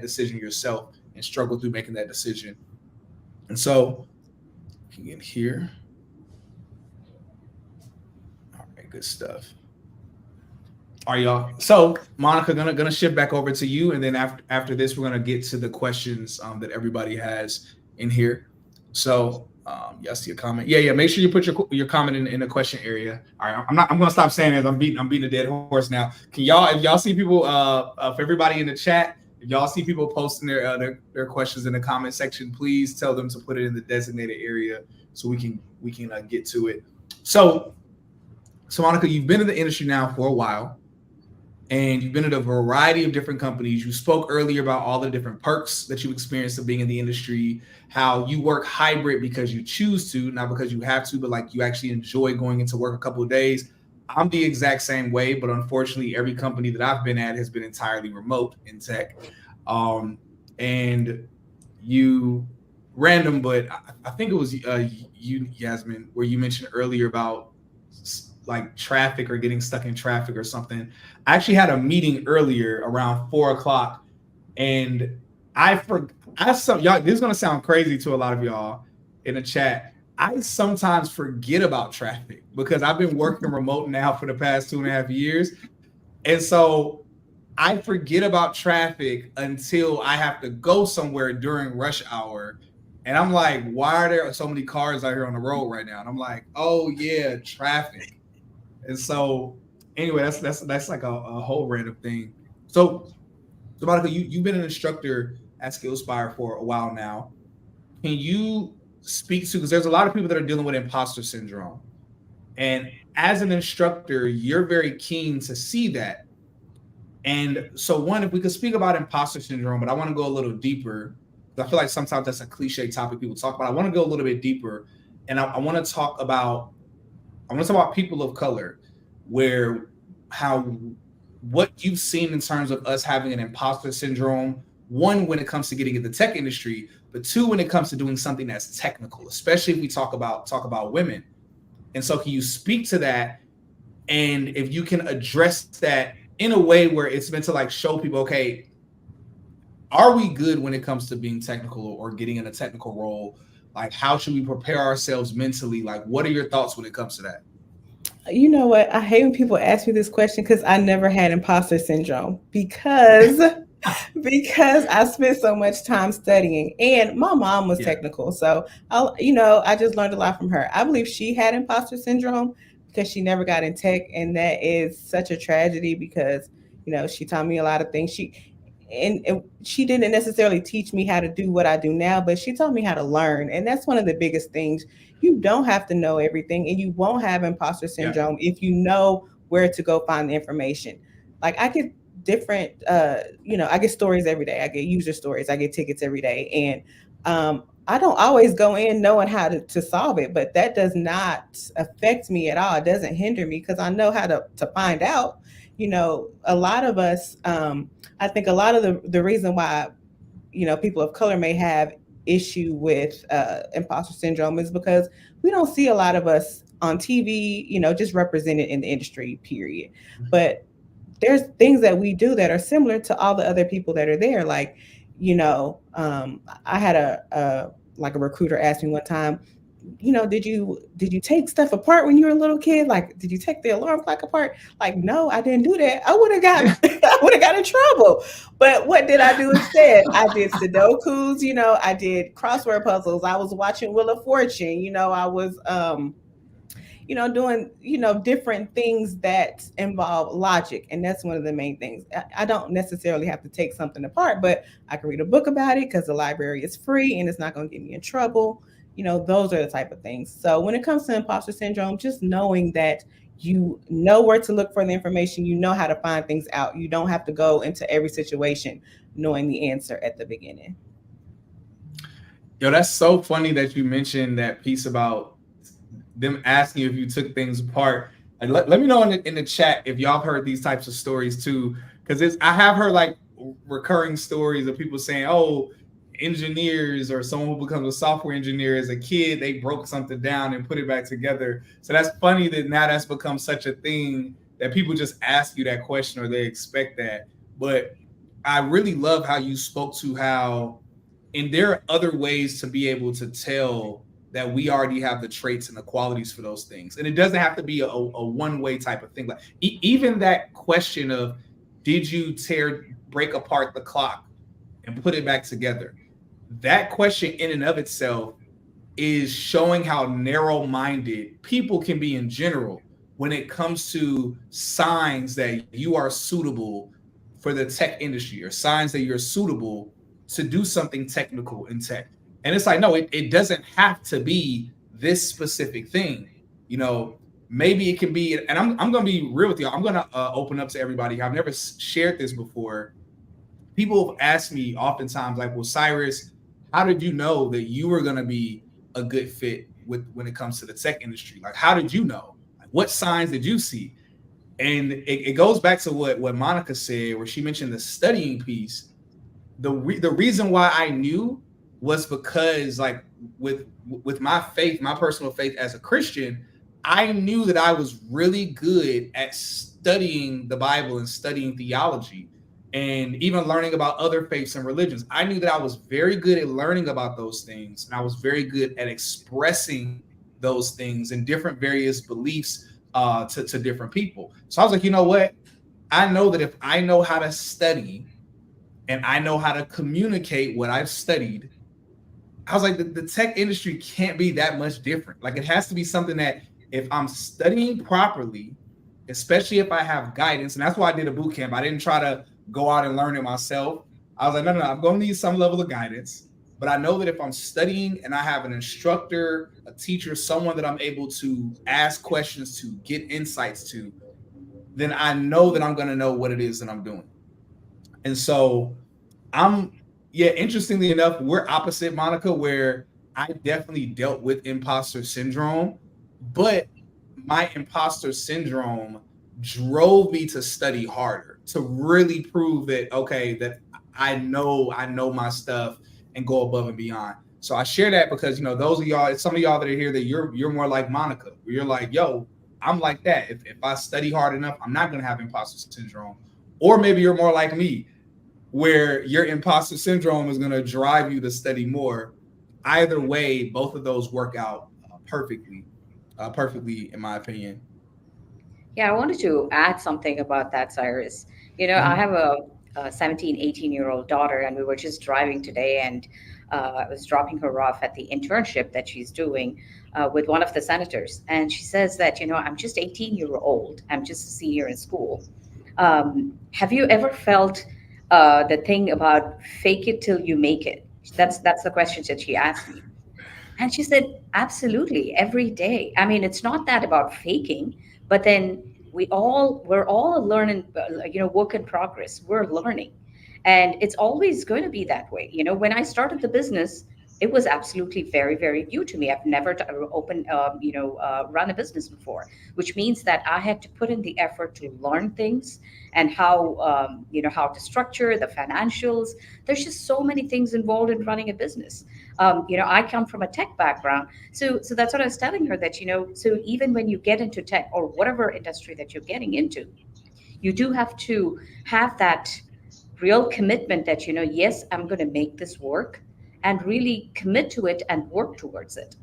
decision yourself and struggle through making that decision. And so in here. All right, good stuff. All right, y'all. So Monica, gonna shift back over to you, and then after this, we're gonna get to the questions that everybody has in here. So y'all see a comment? Yeah. Make sure you put your comment in the question area. All right, I'm gonna stop saying it. I'm beating a dead horse now. Can y'all, if y'all see people, for everybody in the chat, if y'all see people posting their questions in the comment section, please tell them to put it in the designated area so we can get to it. So Monica, you've been in the industry now for a while, and you've been at a variety of different companies. You spoke earlier about all the different perks that you've experienced of being in the industry, how you work hybrid because you choose to, not because you have to, but like you actually enjoy going into work a couple of days. I'm the exact same way, but unfortunately, every company that I've been at has been entirely remote in tech. And you, random, but I think it was you, Yasmin, where you mentioned earlier about like traffic or getting stuck in traffic or something. I actually had a meeting earlier around 4:00, and y'all, this is gonna sound crazy to a lot of y'all in the chat. I sometimes forget about traffic because I've been working remote now for the past 2.5 years. And so I forget about traffic until I have to go somewhere during rush hour. And I'm like, why are there so many cars out here on the road right now? And I'm like, oh yeah, traffic. And so anyway, that's like a whole random thing. So Monica, you've been an instructor at SkillSpire for a while now. Can you speak to, because there's a lot of people that are dealing with imposter syndrome. And as an instructor, you're very keen to see that. And so one, if we could speak about imposter syndrome, but I want to go a little deeper. I feel like sometimes that's a cliche topic people talk about. I want to go a little bit deeper. And I want to talk about people of color, where how what you've seen in terms of us having an imposter syndrome, one, when it comes to getting in the tech industry, but two, when it comes to doing something that's technical, especially if we talk about women. And so can you speak to that? And if you can address that in a way where it's meant to like show people, okay, are we good when it comes to being technical or getting in a technical role? Like, how should we prepare ourselves mentally? Like, what are your thoughts when it comes to that? You know what? I hate when people ask me this question because I never had imposter syndrome because I spent so much time studying, and my mom was technical, so I just learned a lot from her. I believe she had imposter syndrome because she never got in tech, and that is such a tragedy because she taught me a lot of things. And she didn't necessarily teach me how to do what I do now, but she taught me how to learn, and that's one of the biggest things. You don't have to know everything, and you won't have imposter syndrome if you know where to go find the information. Like I get different, I get stories every day. I get user stories. I get tickets every day, and I don't always go in knowing how to solve it, but that does not affect me at all. It doesn't hinder me because I know how to find out. A lot of us, I think a lot of the reason why, people of color may have issue with imposter syndrome is because we don't see a lot of us on TV, just represented in the industry, period. But there's things that we do that are similar to all the other people that are there. Like, I had a recruiter ask me one time, did you take stuff apart when you were a little kid? Like, did you take the alarm clock apart? Like, no, I didn't do that. I would have got in trouble. But what did I do instead? I did Sudokus, I did crossword puzzles. I was watching Wheel of Fortune, I was doing, different things that involve logic. And that's one of the main things. I don't necessarily have to take something apart, but I can read a book about it because the library is free and it's not going to get me in trouble. Those are the type of things. So when it comes to imposter syndrome, just knowing that you know where to look for the information, you know how to find things out. You don't have to go into every situation knowing the answer at the beginning. Yo, that's so funny that you mentioned that piece about them asking you if you took things apart. And let me know in the chat if y'all heard these types of stories too, because I have heard like recurring stories of people saying, oh, engineers or someone who becomes a software engineer as a kid, they broke something down and put it back together. So that's funny that now that's become such a thing that people just ask you that question or they expect that. But I really love how you spoke to how, and there are other ways to be able to tell that we already have the traits and the qualities for those things. And it doesn't have to be a one-way type of thing. Like even that question of, did you break apart the clock and put it back together? That question in and of itself is showing how narrow-minded people can be in general when it comes to signs that you are suitable for the tech industry or signs that you're suitable to do something technical in tech. And it's like, no, it doesn't have to be this specific thing. Maybe it can be, and I'm going to be real with you. I'm going to open up to everybody. I've never shared this before. People have asked me oftentimes, like, well, Cyrus, how did you know that you were going to be a good fit when it comes to the tech industry? Like, how did you know? Like, what signs did you see? And it goes back to what Monica said, where she mentioned the studying piece. The reason why I knew was because, like, with my faith, my personal faith as a Christian, I knew that I was really good at studying the Bible and studying theology. And even learning about other faiths and religions. I knew that I was very good at learning about those things. And I was very good at expressing those things and different various beliefs to different people. So I was like, you know what? I know that if I know how to study and I know how to communicate what I've studied, I was like, the tech industry can't be that much different. Like, it has to be something that if I'm studying properly, especially if I have guidance, and that's why I did a boot camp. I didn't try to go out and learn it myself. I was like, no, I'm going to need some level of guidance. But I know that if I'm studying and I have an instructor, a teacher, someone that I'm able to ask questions to, get insights to, then I know that I'm going to know what it is that I'm doing. And so interestingly enough, we're opposite, Monica, where I definitely dealt with imposter syndrome, but my imposter syndrome drove me to study harder, to really prove that, okay, that I know my stuff and go above and beyond. So I share that because, those of y'all, some of y'all that are here, that you're more like Monica, where you're like, yo, I'm like that. If I study hard enough, I'm not going to have imposter syndrome. Or maybe you're more like me, where your imposter syndrome is going to drive you to study more. Either way, both of those work out perfectly, in my opinion. Yeah, I wanted to add something about that, Cyrus. I have a 17, 18-year-old daughter, and we were just driving today, and I was dropping her off at the internship that she's doing with one of the senators. And she says that, I'm just 18-year-old. I'm just a senior in school. Have you ever felt the thing about fake it till you make it? That's the question that she asked me. And she said, absolutely, every day. I mean, it's not that about faking, but then we're all learning, work in progress. We're learning. And it's always going to be that way. When I started the business, it was absolutely very, very new to me. I've never run a business before, which means that I had to put in the effort to learn things and how to structure the financials. There's just so many things involved in running a business. I come from a tech background, so that's what I was telling her, that so even when you get into tech or whatever industry that you're getting into, you do have to have that real commitment that yes, I'm going to make this work, and really commit to it and work towards it.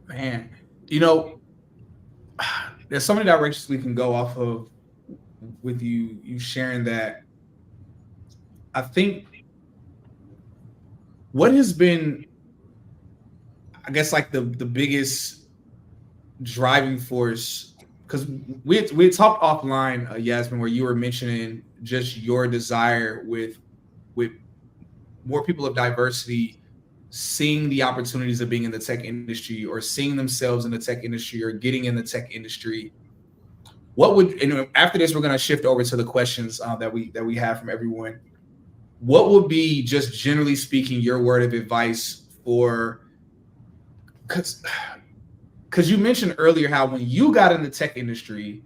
Man, there's so many directions we can go off of with you sharing that. I think what has been, I guess, like the biggest driving force, because we had talked offline, Yasmin, where you were mentioning just your desire with more people of diversity seeing the opportunities of being in the tech industry, or seeing themselves in the tech industry, or getting in the tech industry. What would, and after this, we're going to shift over to the questions that we have from everyone. What would be, just generally speaking, your word of advice for, because you mentioned earlier how when you got in the tech industry,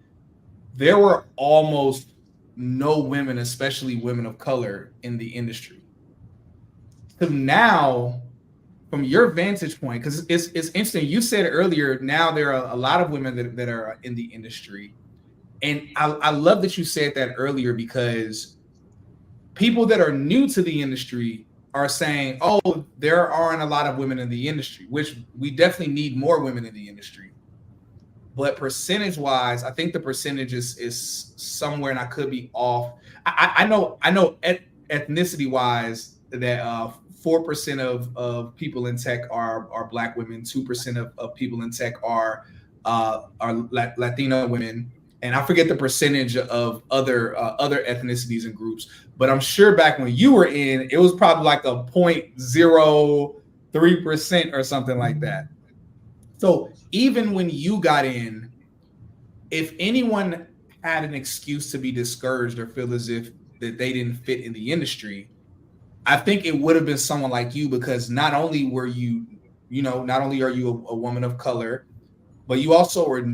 there were almost no women, especially women of color, in the industry. So now, from your vantage point, because it's interesting, you said earlier, now there are a lot of women that are in the industry. And I love that you said that earlier, because people that are new to the industry are saying, oh, there aren't a lot of women in the industry, which we definitely need more women in the industry. But percentage wise, I think the percentage is somewhere, and I could be off. I know ethnicity wise that 4% of people in tech are Black women, 2% of people in tech are Latino women, and I forget the percentage of other ethnicities and groups. But I'm sure back when you were in, it was probably like a 0.03% or something like that. So even when you got in, if anyone had an excuse to be discouraged or feel as if that they didn't fit in the industry, I think it would have been someone like you, because not only were you, not only are you a woman of color, but you also were,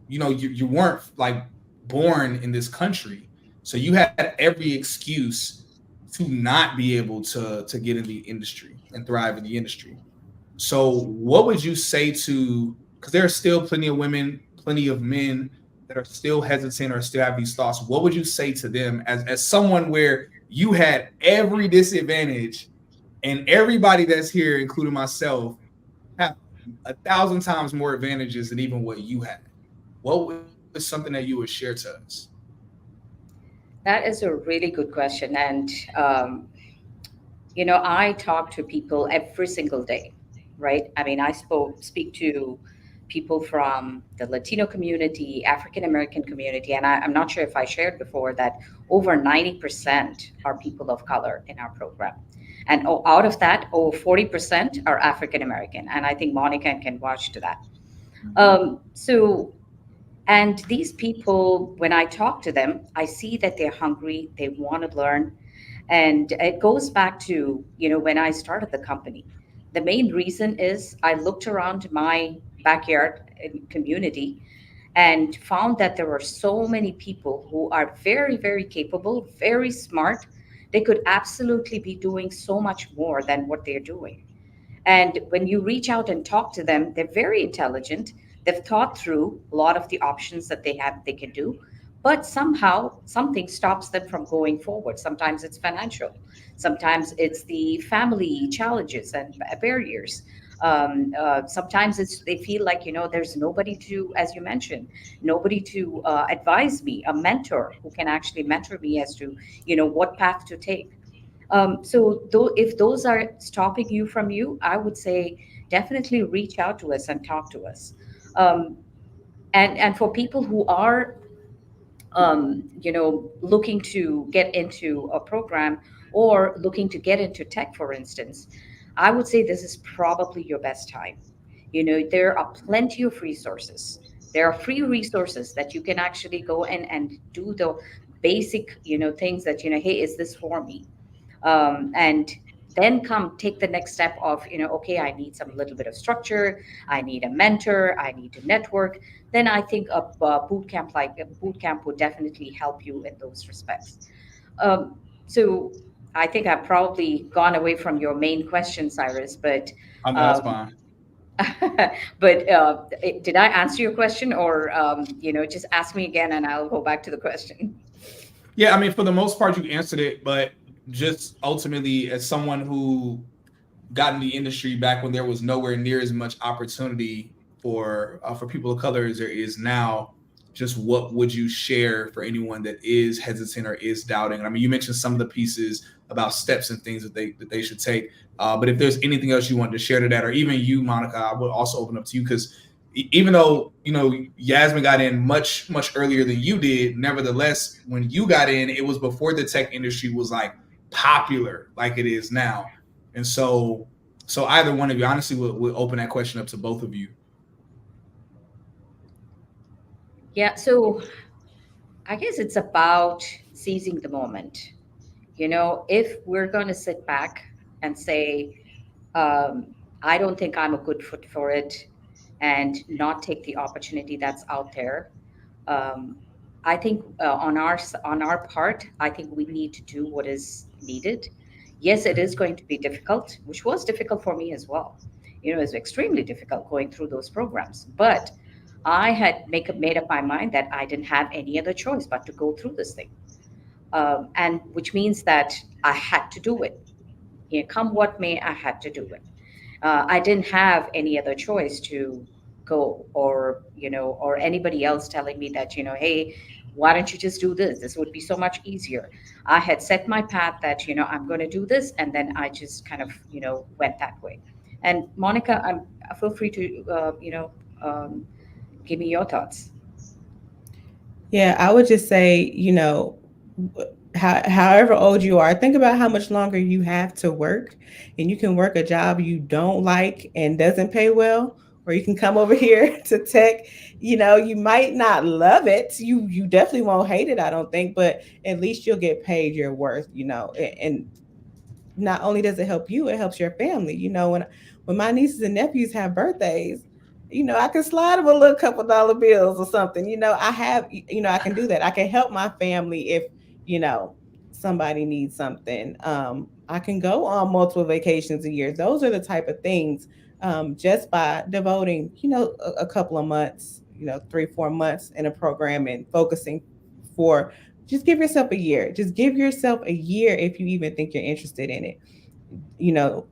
you weren't like born in this country. So you had every excuse to not be able to get in the industry and thrive in the industry. So what would you say to, because there are still plenty of women, plenty of men that are still hesitant or still have these thoughts. What would you say to them as someone where you had every disadvantage, and everybody that's here, including myself, have 1,000 times more advantages than even what you had? What was something that you would share to us? That is a really good question. And I talk to people every single day, right? I mean, speak to people from the Latino community, African American community, and I'm not sure if I shared before that over 90% are people of color in our program. And out of that, over 40% are African American. And I think Monica can vouch to that. So, and these people, when I talk to them, I see that they're hungry, they want to learn, and it goes back to, when I started the company. The main reason is I looked around my backyard community and found that there were so many people who are very, very capable, very smart. They could absolutely be doing so much more than what they're doing. And when you reach out and talk to them, they're very intelligent. They've thought through a lot of the options that they can do, but somehow something stops them from going forward. Sometimes it's financial, sometimes it's the family challenges and barriers. Sometimes it's they feel like there's nobody to, as you mentioned, nobody to advise me, a mentor who can actually mentor me as to what path to take. So though, if those are stopping you from I would say definitely reach out to us and talk to us. Um, and for people who are looking to get into a program or looking to get into tech, for instance, I would say this is probably your best time. There are plenty of resources. There are free resources that you can actually go in and do the basic things that hey, is this for me? And then come take the next step of okay, I need some little bit of structure, I need a mentor, I need to network. Then I think a boot camp would definitely help you in those respects. So I think I've probably gone away from your main question, Cyrus, but I know that's um, fine. but did I answer your question, or just ask me again and I'll go back to the question. Yeah, I mean, for the most part, you answered it, but just ultimately, as someone who got in the industry back when there was nowhere near as much opportunity for people of color as there is now, just what would you share for anyone that is hesitant or is doubting? I mean, you mentioned some of the pieces about steps and things that they should take, but if there's anything else you wanted to share to that, or even you, Monica, I would also open up to you because even though Yasmin got in much earlier than you did, nevertheless, when you got in, it was before the tech industry was like popular like it is now. And so either one of you, honestly, will open that question up to both of you. Yeah, so I guess it's about seizing the moment. If we're going to sit back and say, um, I don't think I'm a good fit for it, and not take the opportunity that's out there, um, I think on our part, I think we need to do what is needed. Yes, it is going to be difficult, which was difficult for me as well. It's extremely difficult going through those programs, but I had made up my mind that I didn't have any other choice but to go through this thing, and which means that I had to do it. Come what may, I had to do it. I didn't have any other choice to go, or anybody else telling me that hey, why don't you just do this? This would be so much easier. I had set my path that I'm going to do this, and then I just kind of went that way. And Monica, feel free to give me your thoughts. Yeah, I would just say, however old you are, think about how much longer you have to work, and you can work a job you don't like and doesn't pay well, or you can come over here to tech. You might not love it. You definitely won't hate it, I don't think, but at least you'll get paid your worth, and not only does it help you, it helps your family. When my nieces and nephews have birthdays, I can slide them a little couple dollar bills or something. I can do that. I can help my family if you know somebody needs something. I can go on multiple vacations a year. Those are the type of things. Just by devoting a couple of months, 3 4 months in a program and focusing for just give yourself a year. Just give yourself a year if you even think you're interested in it.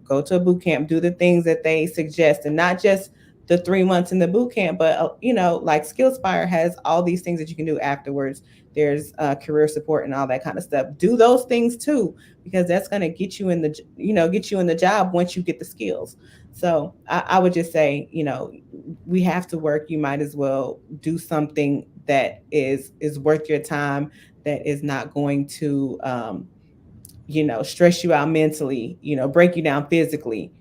Go to a boot camp, do the things that they suggest, and not just the 3 months in the boot camp, but like SkillSpire has all these things that you can do afterwards. There's career support and all that kind of stuff. Do those things too, because that's going to get you in the get you in the job once you get the skills. So I would just say, we have to work. You might as well do something that is worth your time, that is not going to stress you out mentally, break you down physically.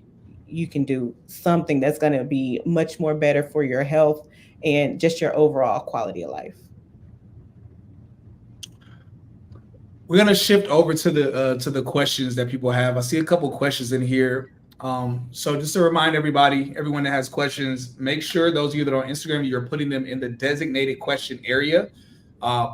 You can do something that's going to be much more better for your health and just your overall quality of life. We're gonna shift over to the questions that people have. I see a couple questions in here. So just to remind everybody, everyone that has questions, make sure those of you that are on Instagram, you're putting them in the designated question area.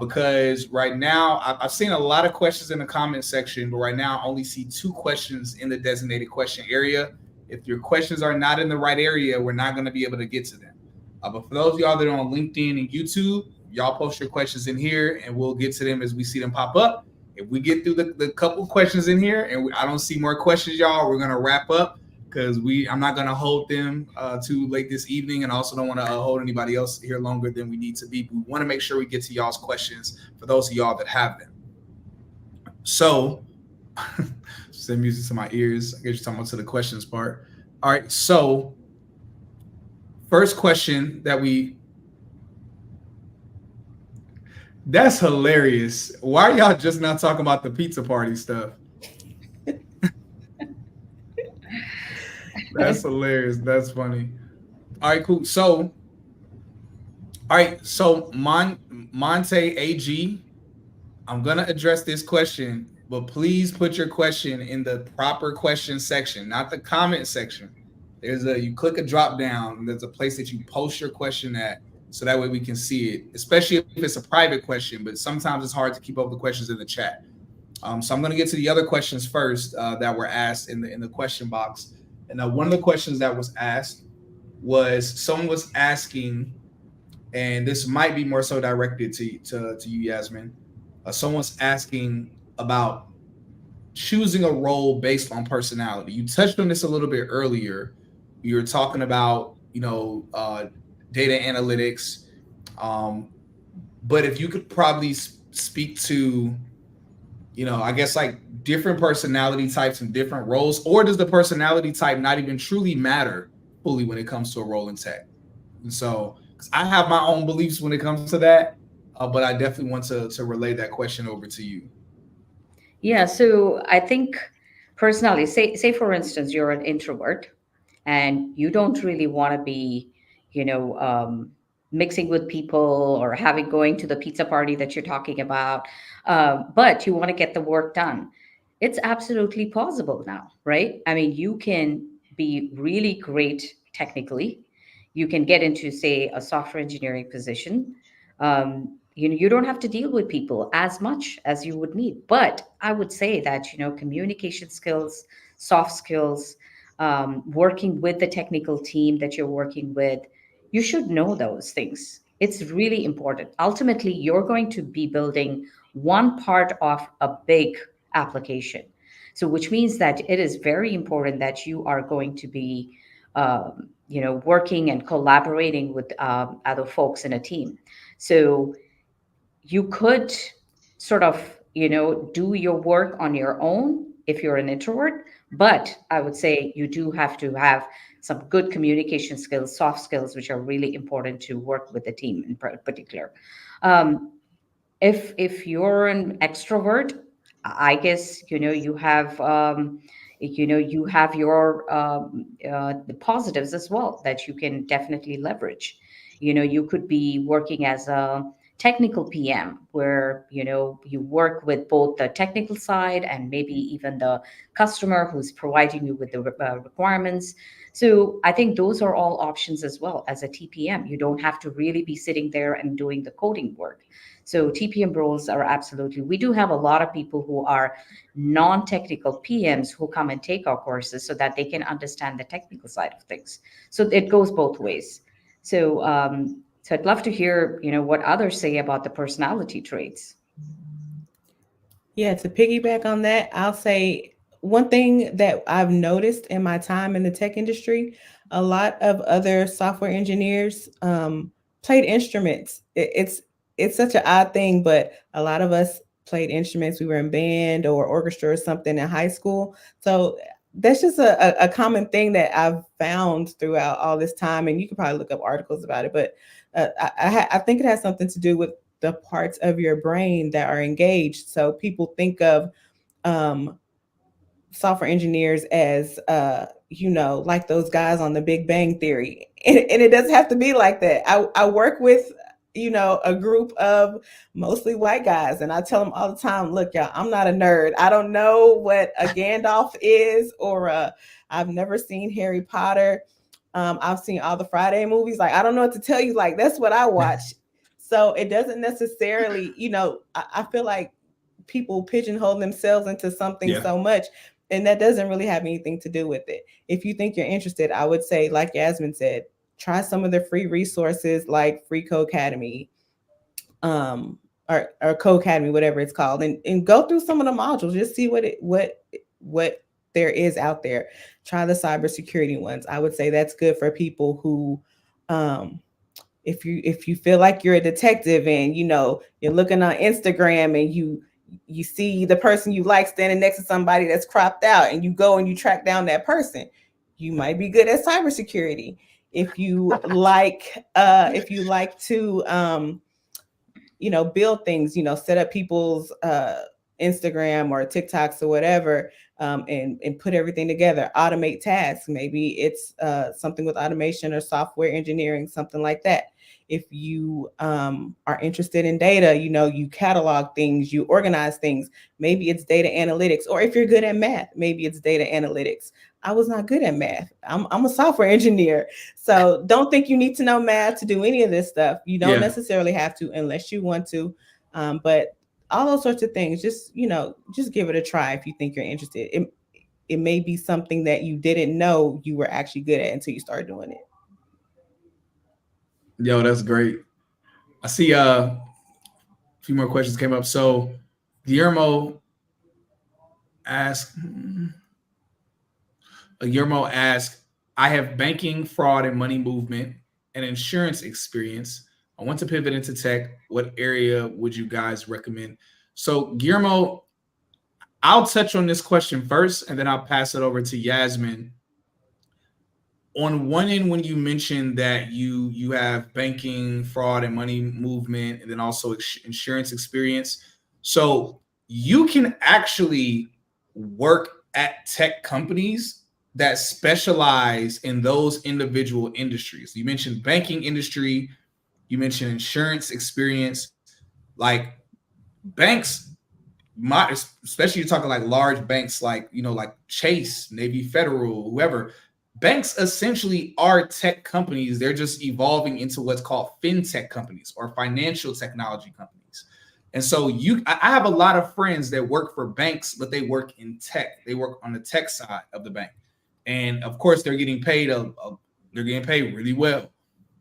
Because right now I've seen a lot of questions in the comment section, but right now I only see 2 questions in the designated question area. If your questions are not in the right area, we're not going to be able to get to them. But for those of y'all that are on LinkedIn and YouTube, y'all post your questions in here and we'll get to them as we see them pop up. If we get through the couple questions in here and I don't see more questions, y'all, we're going to wrap up, because I'm not going to hold them too late this evening, and also don't want to hold anybody else here longer than we need to be. We want to make sure we get to y'all's questions for those of y'all that have them. So send music to my ears. I guess you're talking about to the questions part. All right. So first question that's hilarious. Why are y'all just not talking about the pizza party stuff? That's hilarious. That's funny. All right, cool. So, Monte AG, I'm gonna address this question, but please put your question in the proper question section, not the comment section. You click a drop down, and there's a place that you post your question at, so that way we can see it, especially if it's a private question, but sometimes it's hard to keep up the questions in the chat. So I'm gonna get to the other questions first that were asked in the question box. And one of the questions that was asked was, someone was asking, and this might be more so directed to you, Yasmin. Someone's asking about choosing a role based on personality. You touched on this a little bit earlier. You were talking about, data analytics. But if you could probably speak to, I guess like different personality types and different roles, or does the personality type not even truly matter fully when it comes to a role in tech? And so, because I have my own beliefs when it comes to that, but I definitely want to relay that question over to you. Yeah, so I think personally, say for instance, you're an introvert and you don't really want to be, you know, mixing with people or having going to the pizza party that you're talking about, but you want to get the work done. It's absolutely possible now, right? I mean, you can be really great technically. You can get into, say, a software engineering position. You don't have to deal with people as much as you would need. But I would say that, communication skills, soft skills, working with the technical team that you're working with, you should know those things. It's really important. Ultimately, you're going to be building one part of a big application. So, which means that it is very important that you are going to be, working and collaborating with other folks in a team. So, you could sort of do your work on your own if you're an introvert, but I would say you do have to have some good communication skills, soft skills, which are really important to work with the team in particular. um, if you're an extrovert, I guess you have your the positives as well that you can definitely leverage. You could be working as a technical PM, where you work with both the technical side and maybe even the customer who's providing you with the requirements. So I think those are all options as well. As a TPM, you don't have to really be sitting there and doing the coding work. So TPM roles are absolutely, we do have a lot of people who are non-technical PMs who come and take our courses so that they can understand the technical side of things. So it goes both ways. So I'd love to hear, what others say about the personality traits. Yeah, to piggyback on that, I'll say one thing that I've noticed in my time in the tech industry, a lot of other software engineers played instruments. It's such an odd thing, but a lot of us played instruments. We were in band or orchestra or something in high school. So that's just a common thing that I've found throughout all this time. And you can probably look up articles about it, but I think it has something to do with the parts of your brain that are engaged. So people think of um, software engineers as like those guys on the Big Bang Theory, and it doesn't have to be like that. I work with a group of mostly white guys, and I tell them all the time, look, y'all, I'm not a nerd. I don't know what a Gandalf is, or I've never seen Harry Potter. I've seen all the Friday movies. Like, I don't know what to tell you. Like, that's what I watch. So it doesn't necessarily, I feel like people pigeonhole themselves into something so much, and that doesn't really have anything to do with it. If you think you're interested, I would say, like Yasmin said, try some of the free resources like Free Codecademy, or Codecademy, whatever it's called, and go through some of the modules. Just see what there is out there. Try the cybersecurity ones. I would say that's good for people who, if you feel like you're a detective and you're looking on Instagram and you see the person you like standing next to somebody that's cropped out, and you go and you track down that person, you might be good at cybersecurity. If you like to build things, set up people's Instagram or TikToks or whatever, and put everything together, automate tasks. Maybe it's something with automation or software engineering, something like that. If you are interested in data, you catalog things, you organize things. Maybe it's data analytics. Or if you're good at math, maybe it's data analytics. I was not good at math. I'm a software engineer. So don't think you need to know math to do any of this stuff. You don't necessarily have to unless you want to. But all those sorts of things, just give it a try if you think you're interested. It may be something that you didn't know you were actually good at until you start doing it. Yo, that's great. I see a few more questions came up. So Guillermo asked, I have banking, fraud, and money movement and insurance experience. I want to pivot into tech. What area would you guys recommend? So Guillermo, I'll touch on this question first, and then I'll pass it over to Yasmin. On one end, when you mentioned that you have banking, fraud, and money movement, and then also insurance experience, so you can actually work at tech companies that specialize in those individual industries. You mentioned banking industry, you mentioned insurance experience. Like banks, especially you're talking like large banks, like like Chase, Navy Federal, whoever. Banks essentially are tech companies. They're just evolving into what's called fintech companies or financial technology companies. And so I have a lot of friends that work for banks, but they work in tech. They work on the tech side of the bank, and of course, they're getting paid. They're getting paid really well.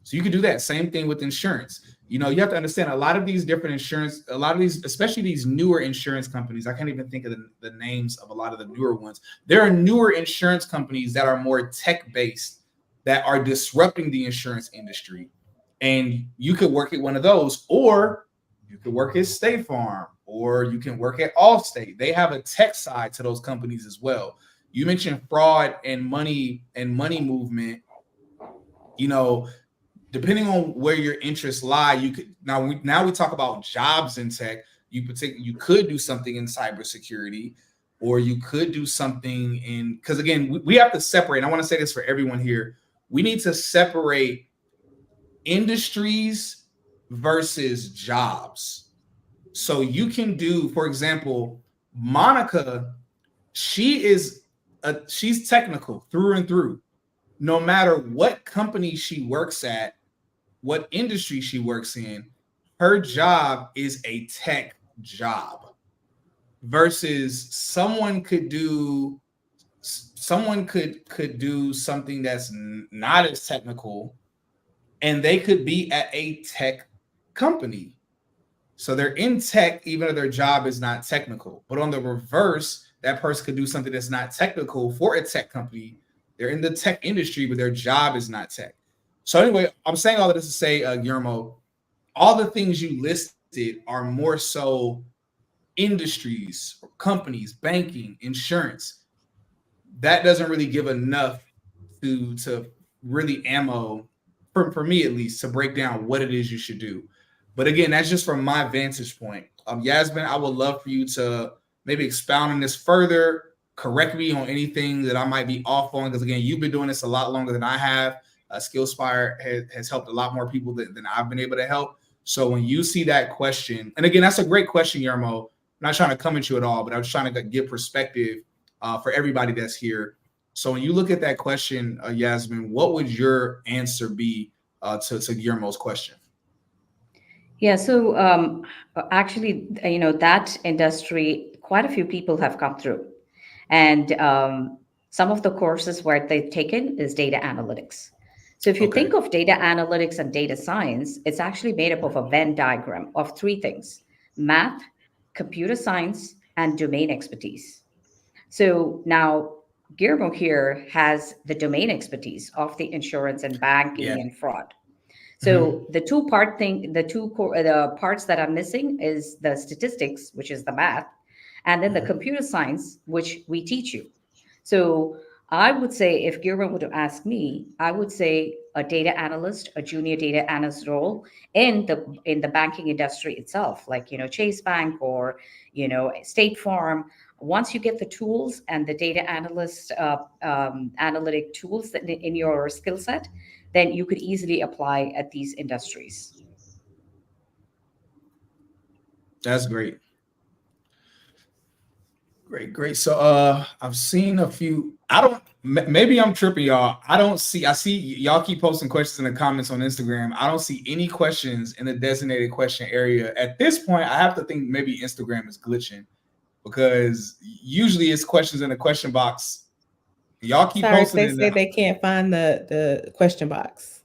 So you can do that. Same thing with insurance. You have to understand a lot of these different insurance, a lot of these, especially these newer insurance companies. I can't even think of the names of a lot of the newer ones. There are newer insurance companies that are more tech-based that are disrupting the insurance industry. And you could work at one of those, or you could work at State Farm, or you can work at Allstate. They have a tech side to those companies as well. You mentioned fraud and money movement. Depending on where your interests lie, you could now we talk about jobs in tech. You could do something in cybersecurity, or you could do something in, because again, we have to separate. I want to say this for everyone here. We need to separate industries versus jobs. So you can do, for example, Monica, she's technical through and through. No matter what company she works at, what industry she works in, her job is a tech job. Versus someone could do something that's not as technical, and they could be at a tech company. So they're in tech, even though their job is not technical. But on the reverse, that person could do something that's not technical for a tech company, They're in the tech industry, but their job is not tech. So anyway, I'm saying all of this to say, Guillermo, all the things you listed are more so industries, companies, banking, insurance. That doesn't really give enough to really ammo for me at least to break down what it is you should do. But again, that's just from my vantage point. Yasmin, I would love for you to maybe expound on this further, correct me on anything that I might be off on, because again, you've been doing this a lot longer than I have. SkillSpire has helped a lot more people than I've been able to help. So when you see that question, and again, that's a great question, Yermo. I'm not trying to come at you at all, but I was trying to give perspective for everybody that's here. So when you look at that question, Yasmin, what would your answer be to Guillermo's question? Yeah, so actually, that industry, quite a few people have come through. And some of the courses where they've taken is data analytics. So if you think of data analytics and data science, it's actually made up of a Venn diagram of three things: math, computer science, and domain expertise. So now Guillermo here has the domain expertise of the insurance and banking and fraud. So the the parts that are missing is the statistics, which is the math, and then the computer science, which we teach you. So I would say, if Guillermo were to ask me, I would say a data analyst, a junior data analyst role in the banking industry itself, like Chase Bank or State Farm. Once you get the tools and the data analyst analytic tools that in your skill set, then you could easily apply at these industries. That's great. Great. So I've seen a few. Maybe I'm tripping, y'all. I see y'all keep posting questions in the comments on Instagram. I don't see any questions in the designated question area. At this point, I have to think maybe Instagram is glitching, because usually it's questions in the question box. Y'all keep posting. They say they can't find the question box.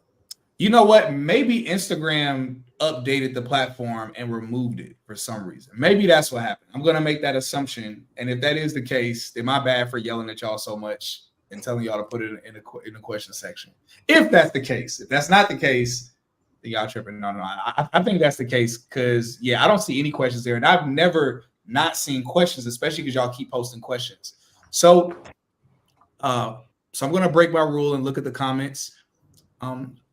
You know what? Maybe Instagram updated the platform and removed it for some reason. Maybe that's what happened. I'm going to make that assumption. And if that is the case, then my bad for yelling at y'all so much and telling y'all to put it in the question section. If that's the case. If that's not the case, then y'all tripping. No. I think that's the case, because, I don't see any questions there. And I've never not seen questions, especially because y'all keep posting questions. So I'm going to break my rule and look at the comments.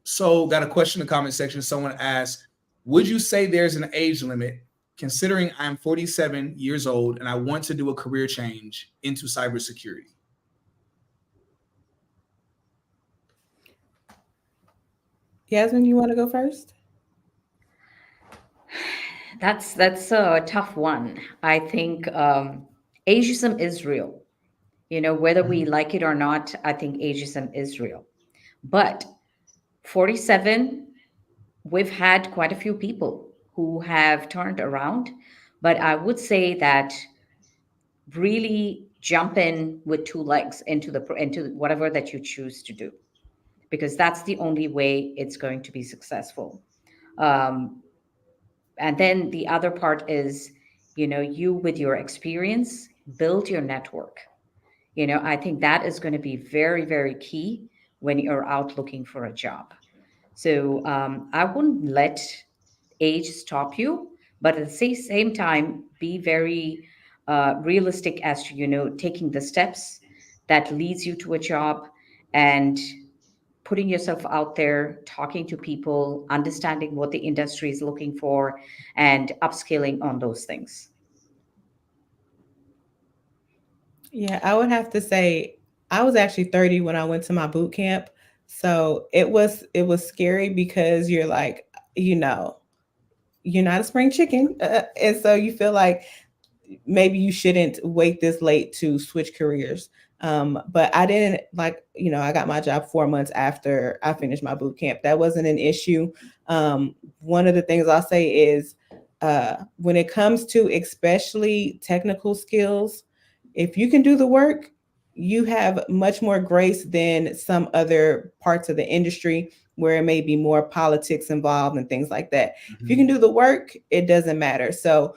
So got a question in the comment section. Someone asked, would you say there's an age limit, considering I'm 47 years old and I want to do a career change into cybersecurity? Yasmin, you want to go first? That's a tough one. I think ageism is real. Whether we like it or not, I think ageism is real. But 47, we've had quite a few people who have turned around. But I would say that really jump in with two legs into whatever that you choose to do, because that's the only way it's going to be successful. And then the other part is, you with your experience, build your network. I think that is going to be very, very key when you're out looking for a job. So I wouldn't let age stop you, but at the same time, be very realistic as to, taking the steps that leads you to a job, and putting yourself out there, talking to people, understanding what the industry is looking for, and upskilling on those things. Yeah, I would have to say I was actually 30 when I went to my boot camp. So it was scary, because you're like, you're not a spring chicken. And so you feel like maybe you shouldn't wait this late to switch careers. But I didn't I got my job 4 months after I finished my boot camp. That wasn't an issue. One of the things I'll say is when it comes to especially technical skills, if you can do the work, you have much more grace than some other parts of the industry where it may be more politics involved and things like that. Mm-hmm. If you can do the work, it doesn't matter. So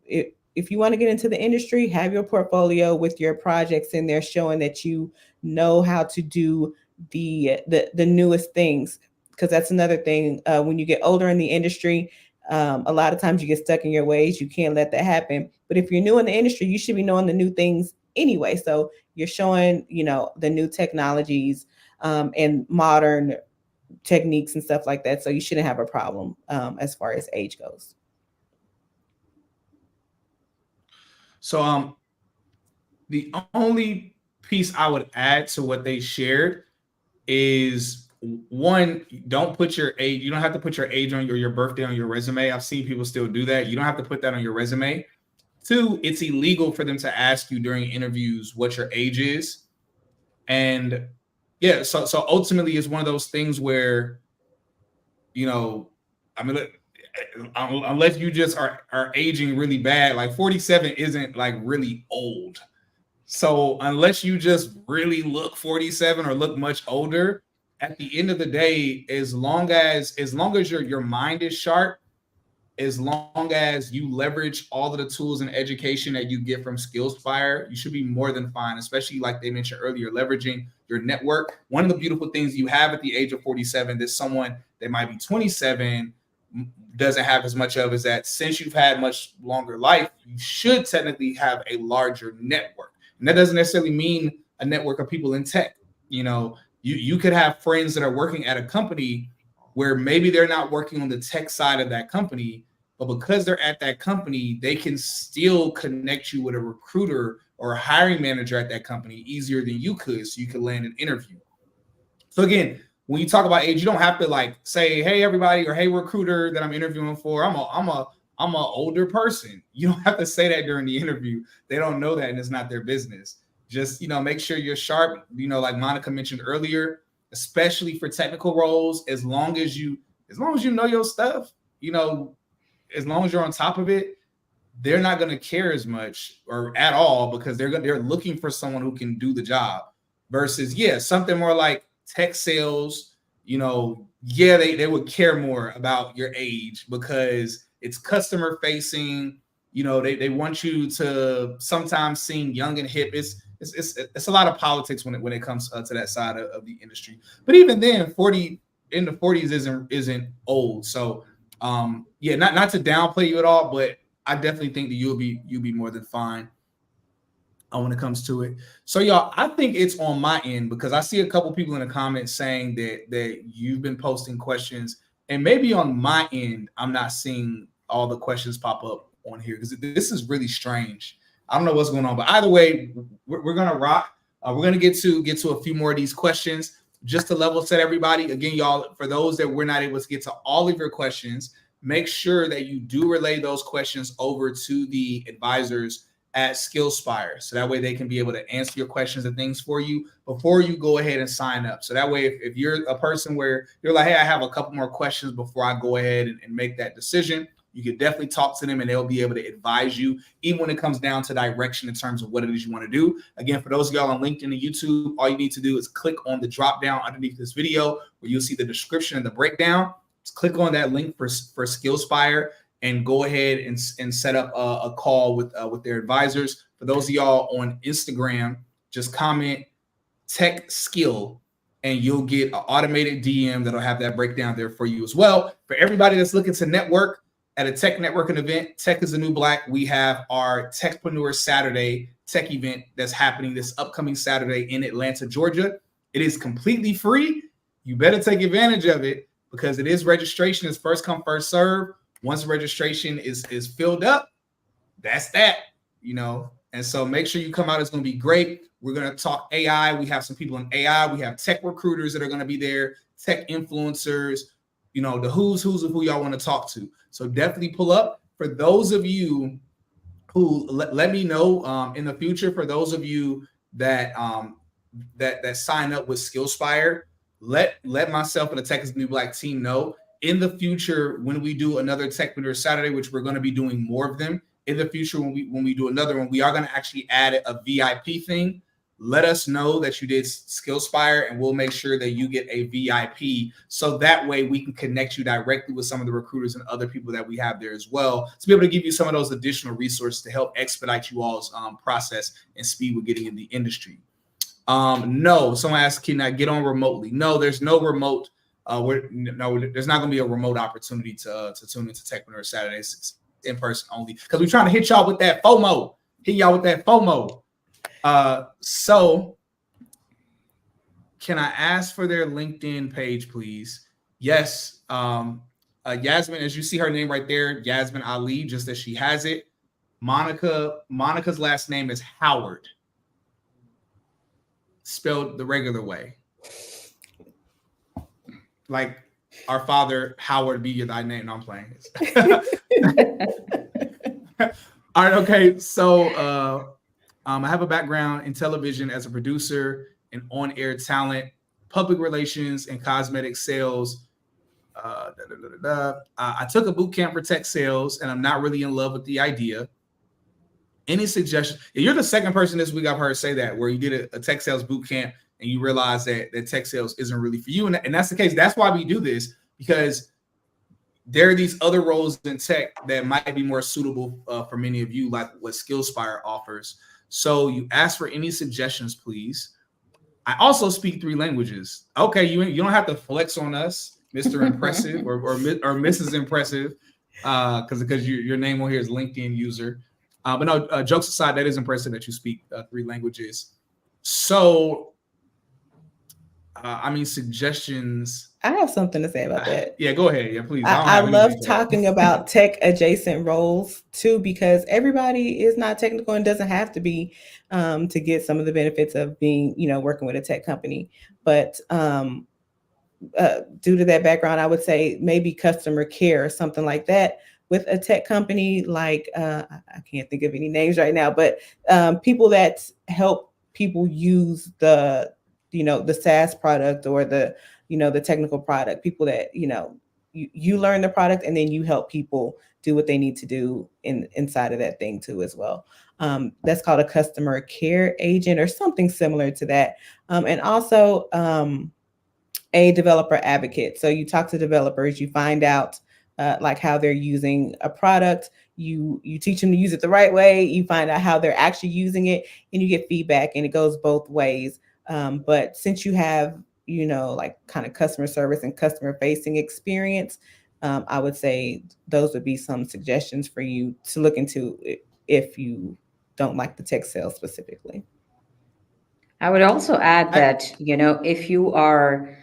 if you want to get into the industry, have your portfolio with your projects in there showing that you know how to do the newest things, because that's another thing. When you get older in the industry, a lot of times you get stuck in your ways. You can't let that happen. But if you're new in the industry, you should be knowing the new things anyway. So you're showing, the new technologies, and modern techniques and stuff like that. So you shouldn't have a problem, as far as age goes. So the only piece I would add to what they shared is, one, don't put your age. You don't have to put your age on your birthday on your resume. I've seen people still do that. You don't have to put that on your resume. Two, it's illegal for them to ask you during interviews what your age is. And yeah, so ultimately it's one of those things where, I mean, unless you just are aging really bad, like 47 isn't like really old. So unless you just really look 47 or look much older, at the end of the day, as long as your mind is sharp, as long as you leverage all of the tools and education that you get from SkillSpire, you should be more than fine, especially like they mentioned earlier, leveraging your network. One of the beautiful things you have at the age of 47 that someone that might be 27 doesn't have as much of is that since you've had much longer life, you should technically have a larger network. And that doesn't necessarily mean a network of people in tech. You could have friends that are working at a company where maybe they're not working on the tech side of that company, but because they're at that company, they can still connect you with a recruiter or a hiring manager at that company easier than you could, so you could land an interview. So again, when you talk about age, you don't have to like say, "Hey, everybody," or "Hey, recruiter that I'm interviewing for, I'm an older person." You don't have to say that during the interview. They don't know that, and it's not their business. Just make sure you're sharp. Like Monica mentioned earlier, especially for technical roles, as long as you know your stuff, as long as you're on top of it, they're not going to care as much or at all, because they're looking for someone who can do the job. Versus, something more like tech sales, they would care more about your age because it's customer facing. They want you to sometimes seem young and hip. It's a lot of politics when it comes to that side of the industry. But even then, 40 in the 40s isn't old. So not to downplay you at all, but I definitely think that you'll be more than fine when it comes to it. So y'all, I think it's on my end because I see a couple people in the comments saying that you've been posting questions, and maybe on my end I'm not seeing all the questions pop up on here because this is really strange. I don't know what's going on, but either way, we're gonna rock. We're gonna get to a few more of these questions just to level set everybody. Again, y'all, for those that we're not able to get to all of your questions, make sure that you do relay those questions over to the advisors at SkillSpire, so that way they can be able to answer your questions and things for you before you go ahead and sign up. So that way, if you're a person where you're like, "Hey, I have a couple more questions before I go ahead and make that decision," you can definitely talk to them and they'll be able to advise you, even when it comes down to direction in terms of what it is you want to do. Again, for those of y'all on LinkedIn and YouTube, all you need to do is click on the drop down underneath this video where you'll see the description and the breakdown. Just click on that link for SkillSpire and go ahead and set up a call with their advisors. For those of y'all on Instagram, just comment tech skill and you'll get an automated DM that'll have that breakdown there for you as well. For everybody that's looking to network at a tech networking event, Tech is the New Black, we have our Techpreneur Saturday tech event that's happening this upcoming Saturday in Atlanta, Georgia. It is completely free. You better take advantage of it because it is registration. It's first come, first serve. Once registration is filled up, that's that, And so make sure you come out. It's going to be great. We're going to talk AI. We have some people in AI. We have tech recruiters that are going to be there, tech influencers, the who's of who y'all want to talk to. So definitely pull up. For those of you who let me know in the future, for those of you that that sign up with SkillSpire, let myself and the Tech is the New Black team know in the future when we do another Techpreneur Saturday, which we're going to be doing more of them in the future. When we do another one, we are going to actually add a VIP thing. Let us know that you did SkillSpire, and we'll make sure that you get a VIP. So that way we can connect you directly with some of the recruiters and other people that we have there as well, to be able to give you some of those additional resources to help expedite you all's process and speed with getting in the industry. No, someone asked, can I get on remotely? No, there's no remote. There's not going to be a remote opportunity to tune into Techpreneur Saturdays. It's in person only because we're trying to hit y'all with that FOMO. So can I ask for their LinkedIn page, please? Yes. Yasmin, as you see her name right there, Yasmin Ali, just as she has it. Monica's last name is Howard, spelled the regular way. Like our father, Howard be thy name. No, I'm playing. All right, okay. So I have a background in television as a producer and on-air talent, public relations, and cosmetic sales. I took a boot camp for tech sales, and I'm not really in love with the idea. Any suggestions? You're the second person this week I've heard say that, where you did a tech sales boot camp and you realize that tech sales isn't really for you. And that's the case. That's why we do this, because there are these other roles in tech that might be more suitable for many of you, like what SkillSpire offers. So you ask for any suggestions, please. I also speak 3 languages. Okay, you don't have to flex on us, Mr. Impressive or Mrs. Impressive, because your name on here is LinkedIn user. But no, jokes aside, that is impressive that you speak 3 languages. So, suggestions. I have something to say about that. Yeah, go ahead. Yeah, please. I love talking about tech adjacent roles too, because everybody is not technical and doesn't have to be to get some of the benefits of being, working with a tech company. But due to that background, I would say maybe customer care or something like that with a tech company. Like I can't think of any names right now, but people that help people use the SaaS product or the technical product, people that, you learn the product and then you help people do what they need to do inside of that thing too as well. That's called a customer care agent or something similar to that. And also a developer advocate. So you talk to developers, you find out like how they're using a product, you teach them to use it the right way, you find out how they're actually using it, and you get feedback, and it goes both ways. But since you have, like kind of customer service and customer facing experience, I would say those would be some suggestions for you to look into if you don't like the tech sales specifically. I would also add that, if you are,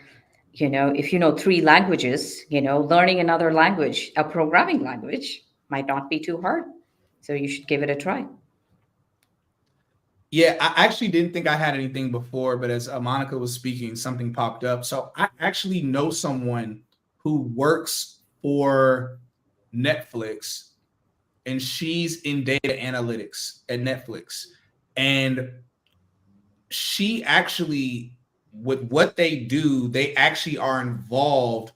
if you know 3 languages, learning another language, a programming language, might not be too hard. So you should give it a try. Yeah, I actually didn't think I had anything before, but as Monica was speaking, something popped up. So I actually know someone who works for Netflix, and she's in data analytics at Netflix. And she actually, with what they do, they actually are involved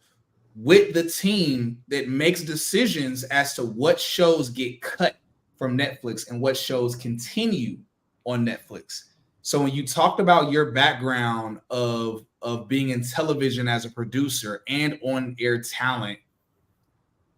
with the team that makes decisions as to what shows get cut from Netflix and what shows continue on Netflix. So when you talked about your background of being in television as a producer and on-air talent,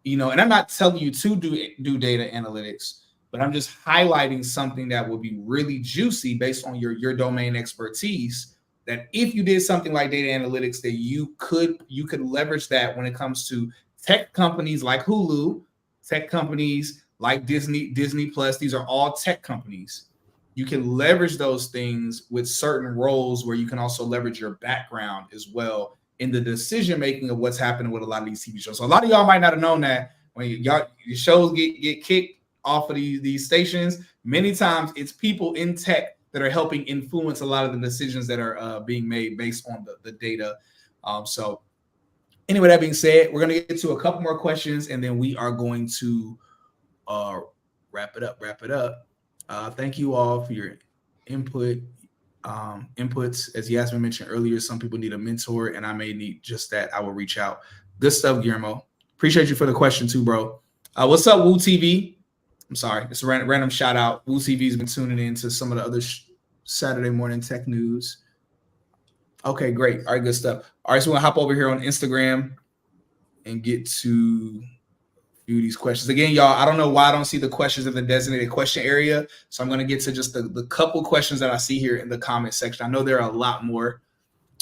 and I'm not telling you to do data analytics, but I'm just highlighting something that would be really juicy based on your domain expertise, that if you did something like data analytics, that you could leverage that when it comes to tech companies like Hulu, tech companies like Disney Plus. These are all tech companies. You can leverage those things with certain roles where you can also leverage your background as well in the decision making of what's happening with a lot of these TV shows. So a lot of y'all might not have known that when your shows get kicked off of these stations, many times it's people in tech that are helping influence a lot of the decisions that are being made based on the data. So anyway, that being said, we're going to get to a couple more questions and then we are going to wrap it up. Thank you all for your inputs. As Yasmin mentioned earlier, some people need a mentor, and I may need just that. I will reach out. Good stuff, Guillermo. Appreciate you for the question too, bro. What's up, Woo TV? I'm sorry, it's a random shout out. Woo TV has been tuning in to some of the other Saturday morning tech news. Okay, great. All right, good stuff. All right, so we're gonna hop over here on Instagram and get to a do these questions. Again, y'all, I don't know why I don't see the questions in the designated question area. So I'm going to get to just the couple questions that I see here in the comment section. I know there are a lot more.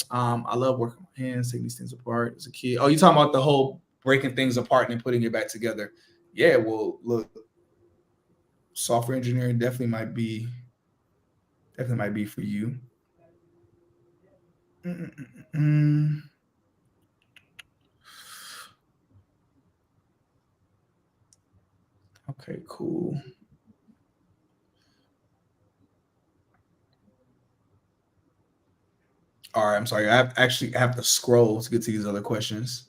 I love working with hands, taking these things apart as a kid. Oh, you talking about the whole breaking things apart and then putting it back together. Yeah, well, look, software engineering definitely might be for you. Okay, cool. All right, I'm sorry. I have to scroll to get to these other questions.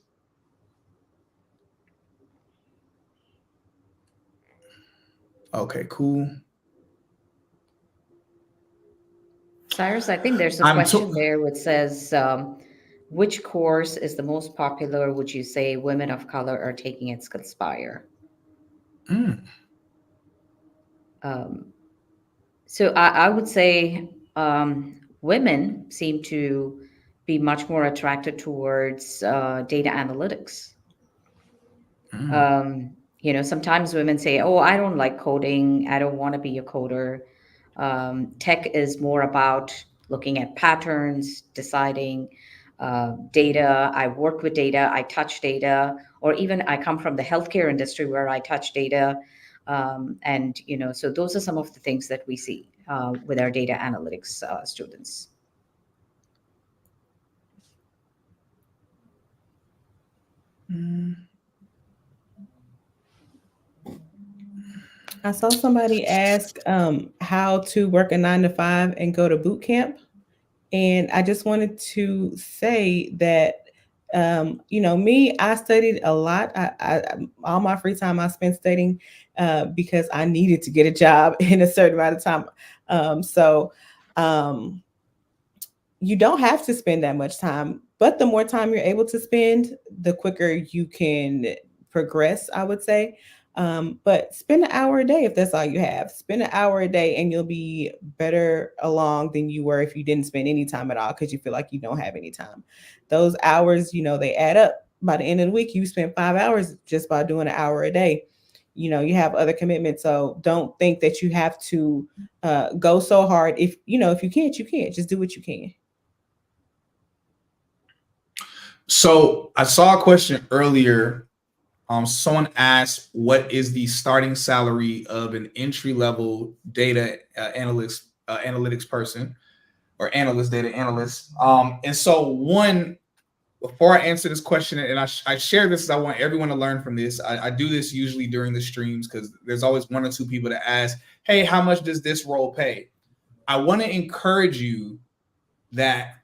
Okay, cool. Cyrus, I think there's a question there which says, which course is the most popular, would you say, women of color are taking at SkillSpire? So I would say women seem to be much more attracted towards data analytics. Sometimes women say, oh, I don't like coding. I don't want to be a coder. Tech is more about looking at patterns, deciding data. I work with data. I touch data. Or even I come from the healthcare industry where I touch data. So those are some of the things that we see with our data analytics students. I saw somebody ask how to work a 9 to 5 and go to boot camp. And I just wanted to say that, me, I studied a lot. All my free time I spent studying because I needed to get a job in a certain amount of time. So you don't have to spend that much time, but the more time you're able to spend, the quicker you can progress, I would say. But spend an hour a day if that's all you have. Spend an hour a day and you'll be better along than you were if you didn't spend any time at all because you feel like you don't have any time. Those hours, they add up. By the end of the week, you spend 5 hours just by doing an hour a day. You have other commitments. So don't think that you have to go so hard. If you can't, you can't. Just do what you can. So I saw a question earlier. Someone asked, what is the starting salary of an entry-level data analytics person or data analyst? And so before I answer this question, and I share this, I want everyone to learn from this. I do this usually during the streams because there's always 1 or 2 people that ask, hey, how much does this role pay? I want to encourage you that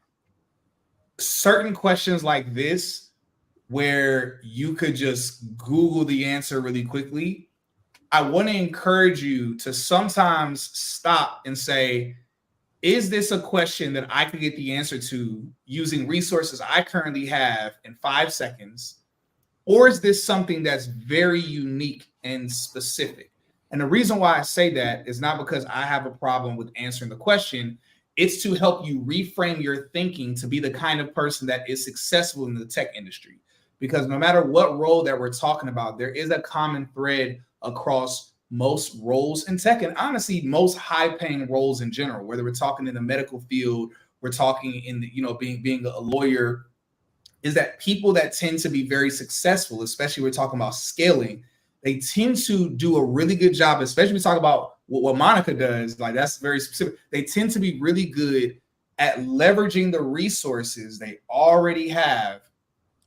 certain questions like this, where you could just Google the answer really quickly, I want to encourage you to sometimes stop and say, is this a question that I could get the answer to using resources I currently have in 5 seconds? Or is this something that's very unique and specific? And the reason why I say that is not because I have a problem with answering the question. It's to help you reframe your thinking to be the kind of person that is successful in the tech industry. Because no matter what role that we're talking about, there is a common thread across most roles in tech, and honestly, most high-paying roles in general. Whether we're talking in the medical field, we're talking in the being a lawyer, is that people that tend to be very successful, especially we're talking about scaling, they tend to do a really good job. Especially we talk about what Monica does, like that's very specific. They tend to be really good at leveraging the resources they already have,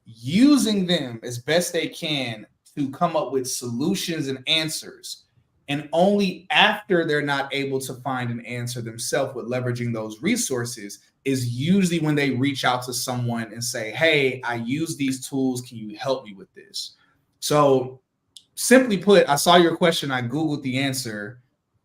using them as best they can to come up with solutions and answers. And only after they're not able to find an answer themselves with leveraging those resources is usually when they reach out to someone and say, hey, I use these tools. Can you help me with this? So simply put, I saw your question. I Googled the answer.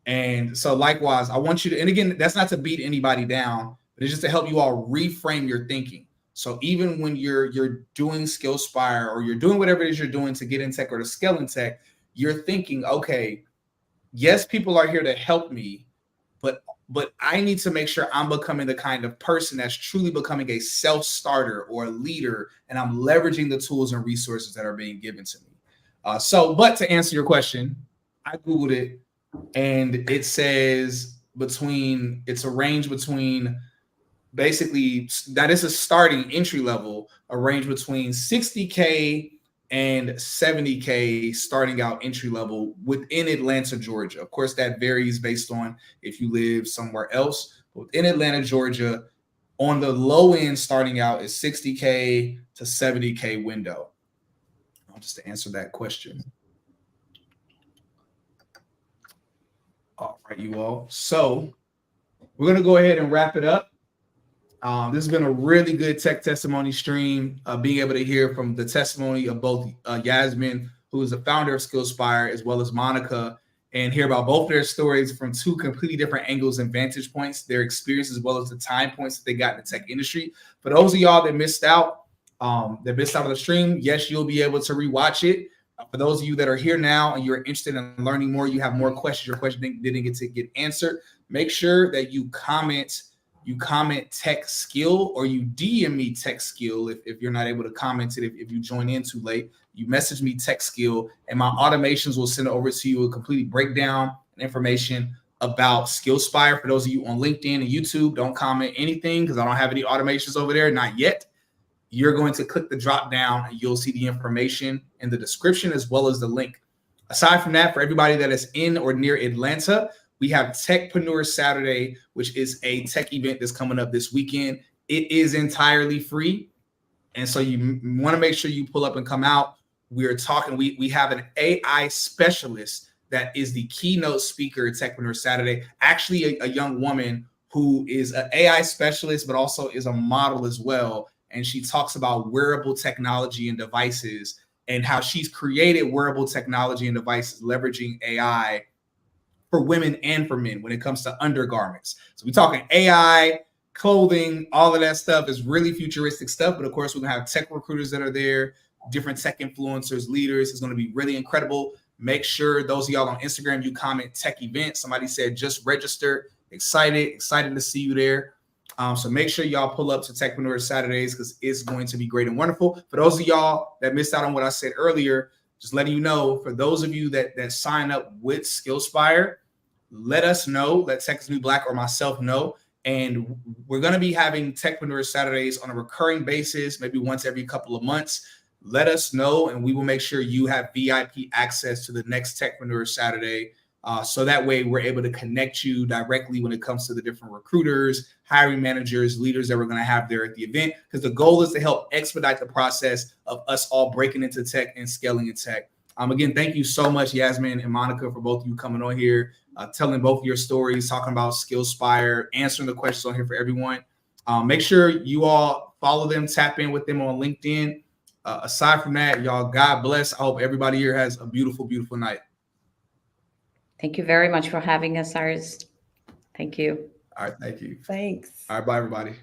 And so likewise, I want you to, and again, that's not to beat anybody down, but it's just to help you all reframe your thinking. So even when you're doing SkillSpire or you're doing whatever it is you're doing to get in tech or to scale in tech, you're thinking, okay, yes, people are here to help me, but I need to make sure I'm becoming the kind of person that's truly becoming a self-starter or a leader, and I'm leveraging the tools and resources that are being given to me. But to answer your question, I Googled it and it says it's a range between basically that is a starting entry level, a range between 60K and 70K starting out entry level within Atlanta, Georgia. Of course, that varies based on if you live somewhere else. But within Atlanta, Georgia, on the low end starting out is 60K to 70K window. Just to answer that question. All right, you all. So we're going to go ahead and wrap it up. This has been a really good tech testimony stream, being able to hear from the testimony of both Yasmin, who is the founder of SkillSpire, as well as Monica, and hear about both their stories from two completely different angles and vantage points, their experience, as well as the time points that they got in the tech industry. For those of y'all that missed out on the stream, yes, you'll be able to rewatch it. For those of you that are here now and you're interested in learning more, you have more questions, your question didn't get answered, make sure that you comment tech skill, or you DM me tech skill if you're not able to comment it. If you join in too late, you message me tech skill, and my automations will send it over to you a complete breakdown and information about SkillSpire. For those of you on LinkedIn and YouTube, don't comment anything because I don't have any automations over there, not yet. You're going to click the drop down and you'll see the information in the description as well as the link. Aside from that, for everybody that is in or near Atlanta, we have Techpreneur Saturday, which is a tech event that's coming up this weekend. It is entirely free. And so you want to make sure you pull up and come out. We're talking, we have an AI specialist that is the keynote speaker at Techpreneur Saturday. Actually, a young woman who is an AI specialist, but also is a model as well. And she talks about wearable technology and devices and how she's created wearable technology and devices leveraging AI for women and for men when it comes to undergarments. So we're talking AI, clothing, all of that stuff is really futuristic stuff. But of course, we're gonna have tech recruiters that are there, different tech influencers, leaders. It's gonna be really incredible. Make sure those of y'all on Instagram, you comment tech event. Somebody said just register. Excited to see you there. So make sure y'all pull up to Techpreneur Saturdays because it's going to be great and wonderful. For those of y'all that missed out on what I said earlier, just letting you know, for those of you that sign up with SkillSpire, let us know, let Tech is New Black or myself know. And we're going to be having Techpreneur Saturdays on a recurring basis, maybe once every couple of months. Let us know, and we will make sure you have VIP access to the next Techpreneur Saturday. So that way we're able to connect you directly when it comes to the different recruiters, hiring managers, leaders that we're going to have there at the event, because the goal is to help expedite the process of us all breaking into tech and scaling in tech. Again, thank you so much, Yasmin and Monica, for both of you coming on here, telling both of your stories, talking about SkillSpire, answering the questions on here for everyone. Make sure you all follow them, tap in with them on LinkedIn. Aside from that, y'all, God bless. I hope everybody here has a beautiful, beautiful night. Thank you very much for having us, Cyrus. Thank you. All right. Thank you. Thanks. All right. Bye, everybody.